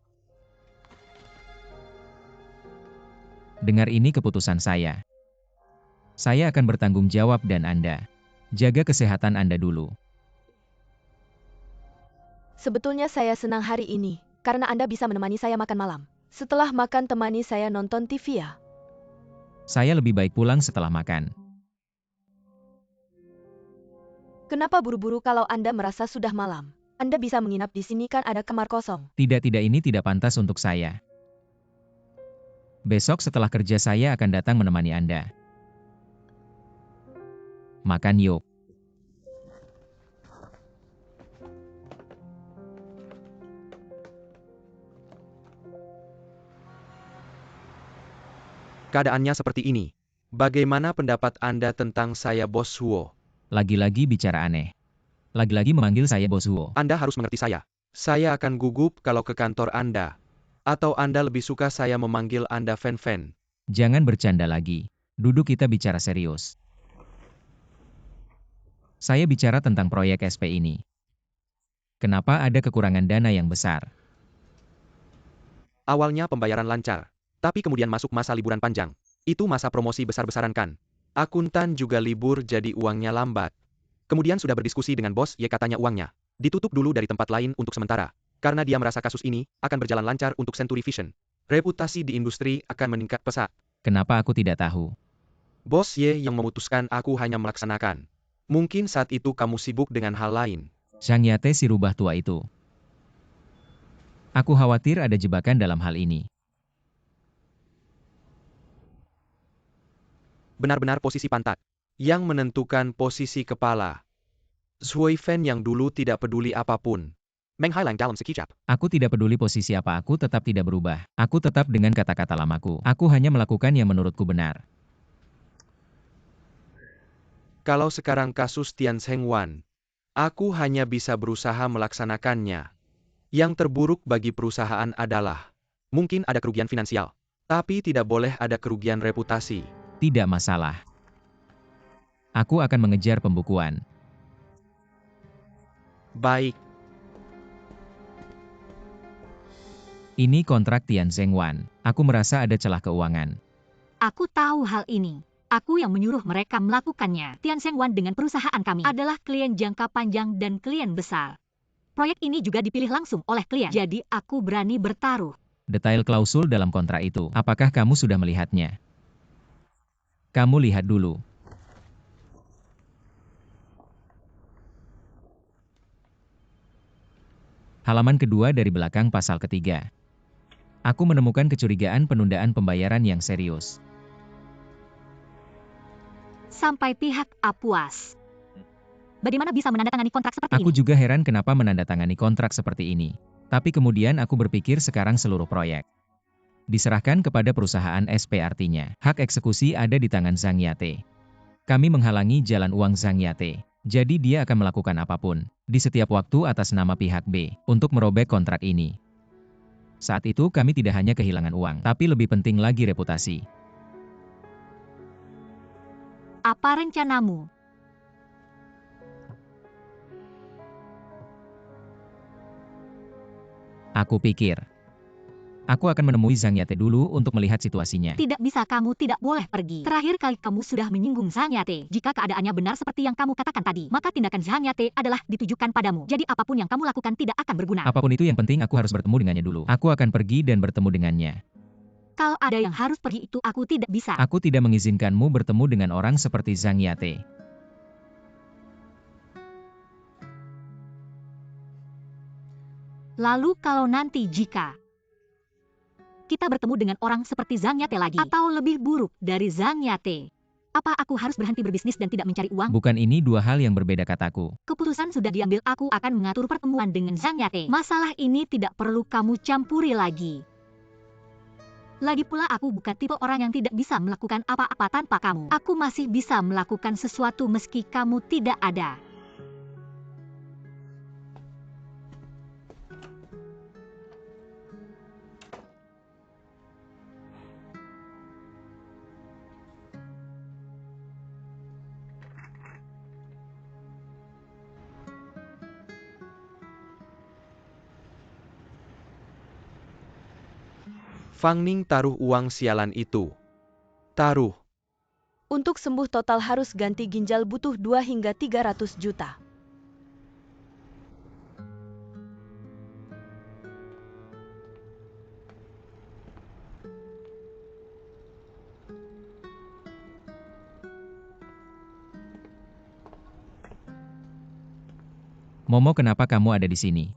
Dengar, ini keputusan saya. Saya akan bertanggung jawab dan Anda. Jaga kesehatan Anda dulu. sebetulnya saya senang hari ini, karena Anda bisa menemani saya makan malam. Setelah makan temani saya nonton TV ya. Saya lebih baik pulang setelah makan. Kenapa buru-buru kalau Anda merasa sudah malam? Anda bisa menginap di sini, kan ada kamar kosong. Tidak, ini tidak pantas untuk saya. Besok setelah kerja saya akan datang menemani Anda. Makan yuk. Keadaannya seperti ini. Bagaimana pendapat Anda tentang saya, Bos Zhuo? Lagi-lagi bicara aneh. Lagi-lagi memanggil saya Bos Huo. Anda harus mengerti saya. Saya akan gugup kalau ke kantor Anda. Atau Anda lebih suka saya memanggil Anda Fen Fen? Jangan bercanda lagi. Duduk, kita bicara serius. Saya bicara tentang proyek SP ini. Kenapa ada kekurangan dana yang besar? Awalnya pembayaran lancar. Tapi kemudian masuk masa liburan panjang. Itu masa promosi besar-besaran kan? Akuntan juga libur, jadi uangnya lambat. Kemudian sudah berdiskusi dengan bos, ya katanya uangnya ditutup dulu dari tempat lain untuk sementara. Karena dia merasa kasus ini akan berjalan lancar untuk Century Vision. Reputasi di industri akan meningkat pesat. Kenapa aku tidak tahu? Bos Ye yang memutuskan, aku hanya melaksanakan. Mungkin saat itu kamu sibuk dengan hal lain. Zhang Yate, si rubah tua itu. Aku khawatir ada jebakan dalam hal ini. Benar-benar posisi pantat yang menentukan posisi kepala. Zhuo Yifen yang dulu tidak peduli apapun. Menghilang dalam sekejap. Aku tidak peduli posisi apa, aku tetap tidak berubah. Aku tetap dengan kata-kata lamaku. Aku hanya melakukan yang menurutku benar. Kalau sekarang kasus Tian Zheng Wan, aku hanya bisa berusaha melaksanakannya. Yang terburuk bagi perusahaan adalah, mungkin ada kerugian finansial, tapi tidak boleh ada kerugian reputasi. Tidak masalah. Aku akan mengejar pembukuan. Baik. Ini kontrak Tian Zheng Wan. Aku merasa ada celah keuangan. Aku tahu hal ini. Aku yang menyuruh mereka melakukannya. Tian Zheng Wan dengan perusahaan kami adalah klien jangka panjang dan klien besar. Proyek ini juga dipilih langsung oleh klien. Jadi aku berani bertaruh. Detail klausul dalam kontrak itu, apakah kamu sudah melihatnya? Kamu lihat dulu. Halaman kedua dari belakang pasal ketiga. Aku menemukan kecurigaan penundaan pembayaran yang serius. Sampai pihak A puas. Bagaimana bisa menandatangani kontrak seperti Aku ini? juga heran kenapa menandatangani kontrak seperti ini. Tapi kemudian aku berpikir sekarang seluruh proyek diserahkan kepada perusahaan SP, artinya hak eksekusi ada di tangan Zhang Yate. Kami menghalangi jalan uang Zhang Yate. Jadi dia akan melakukan apapun di setiap waktu atas nama pihak B untuk merobek kontrak ini. Saat itu kami tidak hanya kehilangan uang, tapi lebih penting lagi reputasi. Apa rencanamu? Aku pikir, aku akan menemui Zhang Yate dulu untuk melihat situasinya. Tidak bisa, kamu tidak boleh pergi. Terakhir kali kamu sudah menyinggung Zhang Yate. Jika keadaannya benar seperti yang kamu katakan tadi, maka tindakan Zhang Yate adalah ditujukan padamu. Jadi apapun yang kamu lakukan tidak akan berguna. Apapun itu, yang penting aku harus bertemu dengannya dulu. Aku akan pergi dan bertemu dengannya. Kalau ada yang harus pergi itu aku tidak bisa. Aku tidak mengizinkanmu bertemu dengan orang seperti Zhang Yate. Lalu kalau nanti jika kita bertemu dengan orang seperti Zhang Yate lagi, atau lebih buruk dari Zhang Yate, apa aku harus berhenti berbisnis dan tidak mencari uang? Bukan, ini dua hal yang berbeda, kataku. Keputusan sudah diambil, aku akan mengatur pertemuan dengan Zhang Yate. Masalah ini tidak perlu kamu campuri lagi. Lagi pula aku bukan tipe orang yang tidak bisa melakukan apa-apa tanpa kamu. Aku masih bisa melakukan sesuatu meski kamu tidak ada. Fang Ning taruh uang sialan itu. Taruh. Untuk sembuh total harus ganti ginjal butuh 2 hingga 300 juta. Momo, kenapa kamu ada di sini?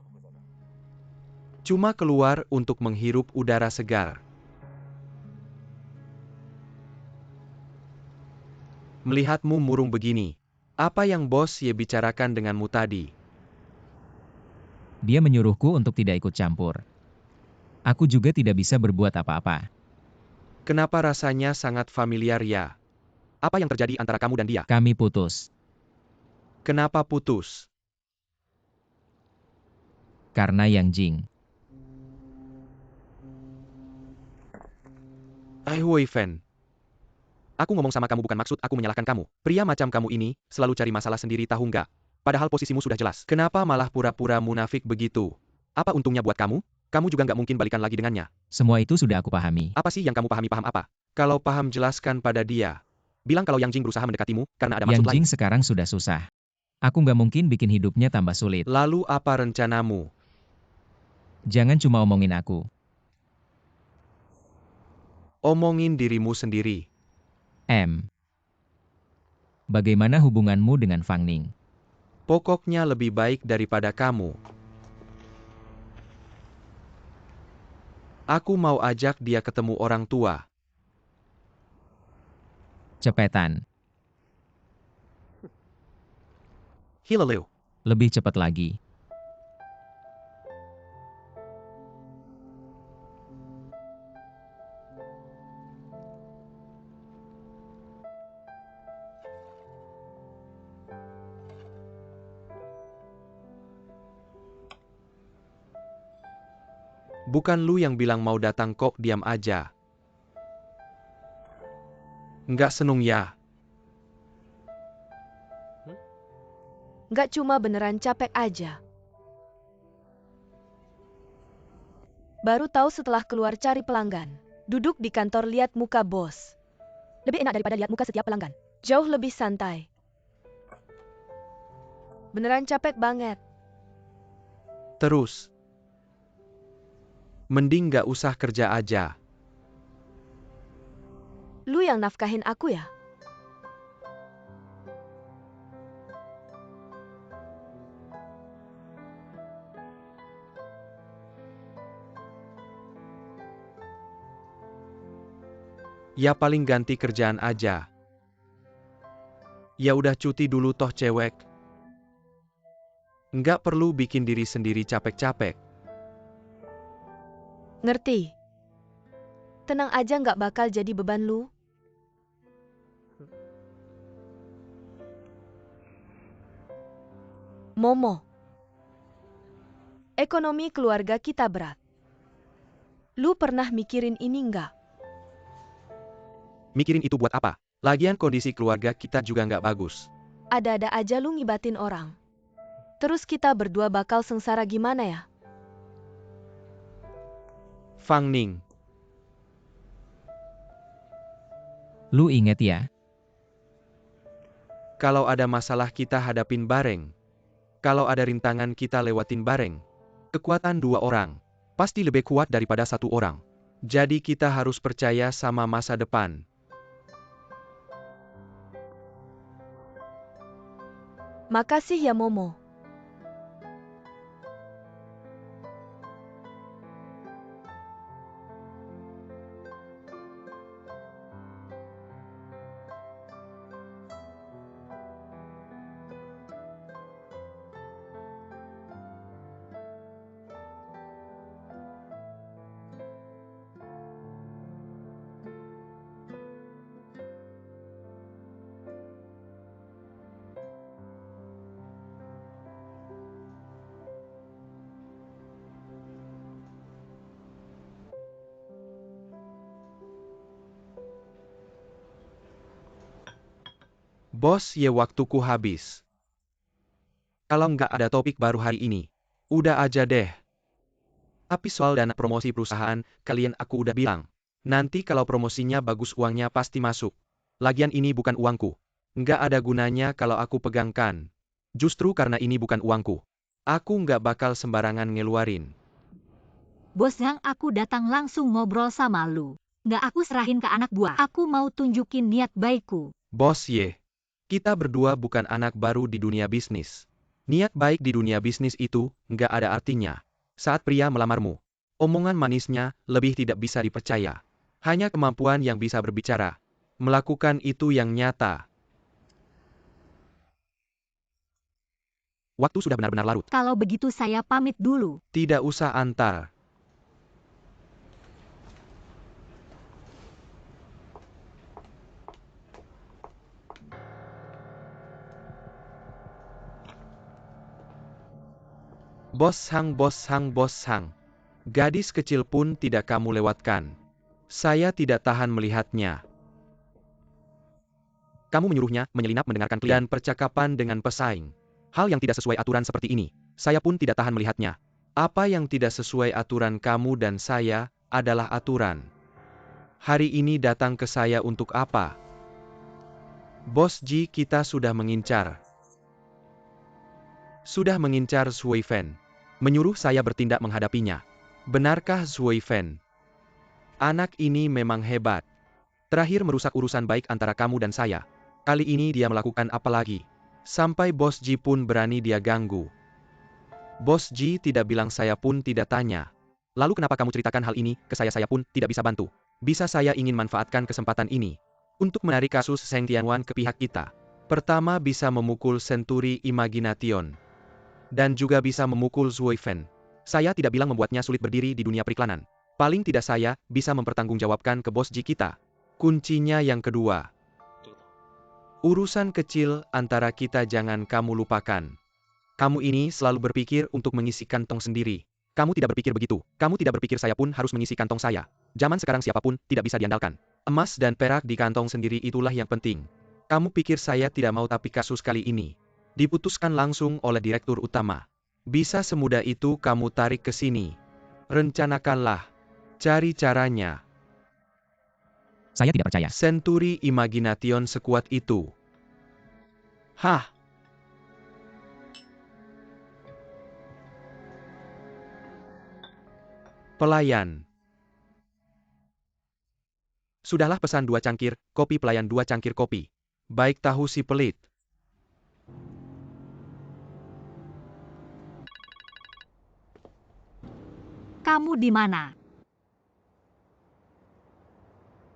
Cuma keluar untuk menghirup udara segar. Melihatmu murung begini. Apa yang Bos Ye bicarakan denganmu tadi? Dia menyuruhku untuk tidak ikut campur. Aku juga tidak bisa berbuat apa-apa. Kenapa rasanya sangat familiar ya? Apa yang terjadi antara kamu dan dia? Kami putus. Kenapa putus? Karena Yang Jing. Wei Fen. Aku ngomong sama kamu bukan maksud aku menyalahkan kamu. Pria macam kamu ini, selalu cari masalah sendiri, tahu nggak? Padahal posisimu sudah jelas. Kenapa malah pura-pura munafik begitu? Apa untungnya buat kamu? Kamu juga nggak mungkin balikan lagi dengannya. Semua itu sudah aku pahami. Apa sih yang kamu pahami? Paham apa? Kalau paham, jelaskan pada dia. Bilang kalau Yang Jing berusaha mendekatimu, karena ada maksud Yang Jing lain. sekarang sudah susah. Aku nggak mungkin bikin hidupnya tambah sulit. Lalu apa rencanamu? Jangan cuma omongin aku. Omongin dirimu sendiri. Bagaimana hubunganmu dengan Fang Ning? Pokoknya lebih baik daripada kamu. Aku mau ajak dia ketemu orang tua. Cepetan. Hilaleu. Lebih cepat lagi. Bukan lu yang bilang mau datang kok diam aja. Nggak senung ya? Nggak, cuma beneran capek aja. Baru tahu setelah keluar cari pelanggan. Duduk di kantor lihat muka bos. Lebih enak daripada lihat muka setiap pelanggan. Jauh lebih santai. Beneran capek banget. Terus. Mending nggak usah kerja aja. Lu yang nafkahin aku ya? Ya paling ganti kerjaan aja. Ya udah cuti dulu toh cewek. Nggak perlu bikin diri sendiri capek-capek. Ngerti? Tenang aja nggak bakal jadi beban lu. Momo. Ekonomi keluarga kita berat. Lu pernah mikirin ini nggak? Mikirin itu buat apa? Lagian kondisi keluarga kita juga nggak bagus. Ada-ada aja lu ngibatin orang. Terus kita berdua bakal sengsara gimana ya? Fang Ning, Lu inget ya, kalau ada masalah kita hadapin bareng. Kalau ada rintangan kita lewatin bareng. Kekuatan dua orang pasti lebih kuat daripada satu orang. Jadi kita harus percaya sama masa depan. Makasih ya Momo. Bos, ye waktuku habis. Kalau nggak ada topik baru hari ini, udah aja deh. Tapi soal dana promosi perusahaan, kalian aku udah bilang. Nanti kalau promosinya bagus uangnya pasti masuk. Lagian ini bukan uangku. Nggak ada gunanya kalau aku pegangkan. Justru karena ini bukan uangku. Aku nggak bakal sembarangan ngeluarin. Bos Yang, aku datang langsung ngobrol sama lu. Nggak aku serahin ke anak buah. Aku mau tunjukin niat baikku. Bos ye, kita berdua bukan anak baru di dunia bisnis. Niat baik di dunia bisnis itu nggak ada artinya. Saat pria melamarmu, omongan manisnya lebih tidak bisa dipercaya. Hanya kemampuan yang bisa berbicara. Melakukan itu yang nyata. Waktu sudah benar-benar larut. Kalau begitu saya pamit dulu. Tidak usah antar. Bos Hang, Bos Hang, Bos Hang. Gadis kecil pun tidak kamu lewatkan. Saya tidak tahan melihatnya. Kamu menyuruhnya menyelinap mendengarkan klien dan percakapan dengan pesaing. Hal yang tidak sesuai aturan seperti ini. Saya pun tidak tahan melihatnya. Apa yang tidak sesuai aturan kamu dan saya adalah aturan. Hari ini datang ke saya untuk apa? Bos Ji, kita sudah mengincar. Sudah mengincar Zhuai Fen. Menyuruh saya bertindak menghadapinya. Benarkah Zhuai Fen? Anak ini memang hebat. Terakhir merusak urusan baik antara kamu dan saya. Kali ini dia melakukan apa lagi? Sampai Bos Ji pun berani dia ganggu. Bos Ji tidak bilang, saya pun tidak tanya. Lalu kenapa kamu ceritakan hal ini ke saya pun tidak bisa bantu? Bisa saya ingin manfaatkan kesempatan ini untuk menarik kasus Zheng Tianwan ke pihak kita. Pertama bisa memukul Century Imagination. Dan juga bisa memukul Zhuai Fen. Saya tidak bilang membuatnya sulit berdiri di dunia periklanan. Paling tidak saya bisa mempertanggungjawabkan ke Bos Ji kita. Kuncinya yang kedua. Urusan kecil antara kita jangan kamu lupakan. Kamu ini selalu berpikir untuk mengisi kantong sendiri. Kamu tidak berpikir begitu. Kamu tidak berpikir saya pun harus mengisi kantong saya. Zaman sekarang siapapun tidak bisa diandalkan. Emas dan perak di kantong sendiri itulah yang penting. Kamu pikir saya tidak mau, tapi kasus kali ini diputuskan langsung oleh direktur utama. Bisa semudah itu kamu tarik ke sini. Rencanakanlah. Cari caranya. saya tidak percaya. Century Imagination sekuat itu. Hah? Pelayan. Sudahlah, pesan 2 cangkir kopi pelayan, 2 cangkir kopi. Baik, tahu si pelit. Kamu di mana?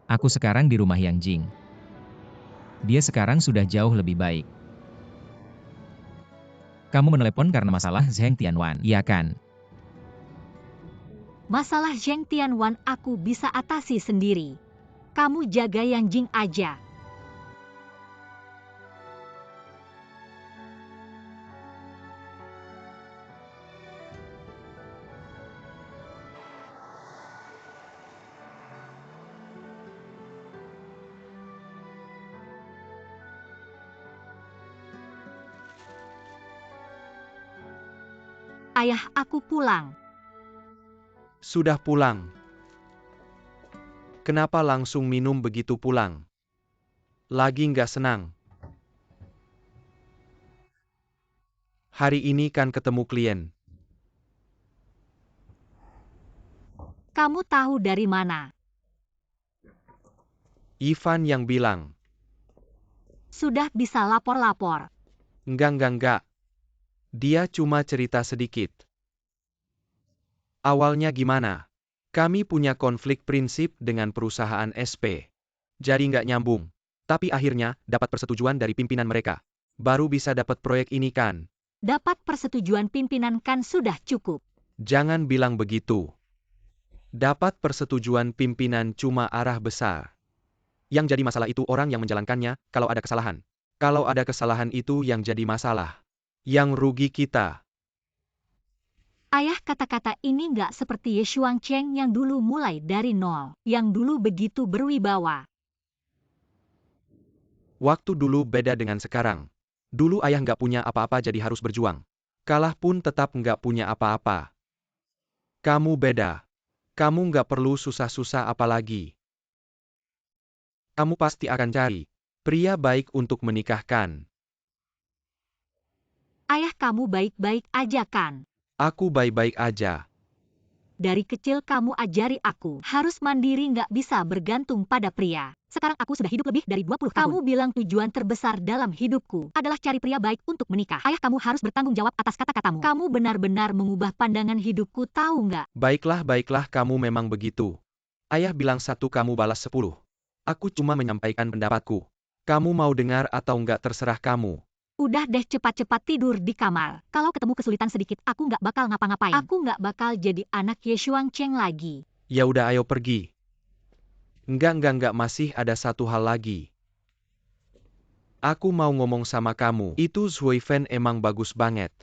Aku sekarang di rumah Yang Jing. Dia sekarang sudah jauh lebih baik. Kamu menelepon karena masalah Zheng Tianwan, iya kan? Masalah Zheng Tianwan aku bisa atasi sendiri. Kamu jaga Yang Jing aja. Ayah, aku pulang. Sudah pulang. Kenapa langsung minum begitu pulang? Lagi nggak senang? Hari ini kan ketemu klien. Kamu tahu dari mana? Ivan yang bilang. Sudah bisa lapor-lapor. Enggak. Dia cuma cerita sedikit. Awalnya gimana? Kami punya konflik prinsip dengan perusahaan SP. Jadi nggak nyambung. Tapi akhirnya, dapat persetujuan dari pimpinan mereka. Baru bisa dapat proyek ini kan? Dapat persetujuan pimpinan kan sudah cukup. Jangan bilang begitu. Dapat persetujuan pimpinan cuma arah besar. Yang jadi masalah itu orang yang menjalankannya, kalau ada kesalahan. Kalau ada kesalahan itu yang jadi masalah. Yang rugi kita. Ayah, kata-kata ini nggak seperti Ye Shuangcheng yang dulu mulai dari nol. Yang dulu begitu berwibawa. Waktu dulu beda dengan sekarang. Dulu ayah nggak punya apa-apa jadi harus berjuang. Kalah pun tetap nggak punya apa-apa. Kamu beda. Kamu nggak perlu susah-susah apalagi. Kamu pasti akan cari pria baik untuk menikahkan. Ayah, kamu baik-baik aja kan? Aku baik-baik aja. Dari kecil kamu ajari aku harus mandiri, nggak bisa bergantung pada pria. Sekarang aku sudah hidup lebih dari 20 tahun. Kamu bilang tujuan terbesar dalam hidupku adalah cari pria baik untuk menikah. Ayah, kamu harus bertanggung jawab atas kata-katamu. Kamu benar-benar mengubah pandangan hidupku, tahu nggak? Baiklah, kamu memang begitu. Ayah bilang 1, kamu balas 10. Aku cuma menyampaikan pendapatku. Kamu mau dengar atau nggak terserah kamu. Udah deh, cepat-cepat tidur di kamar. Kalau ketemu kesulitan sedikit, aku nggak bakal ngapa-ngapain. Aku nggak bakal jadi anak Ye Shuangcheng lagi. Ya udah, ayo pergi. Enggak, masih ada satu hal lagi. Aku mau ngomong sama kamu. Itu Zhuifen emang bagus banget.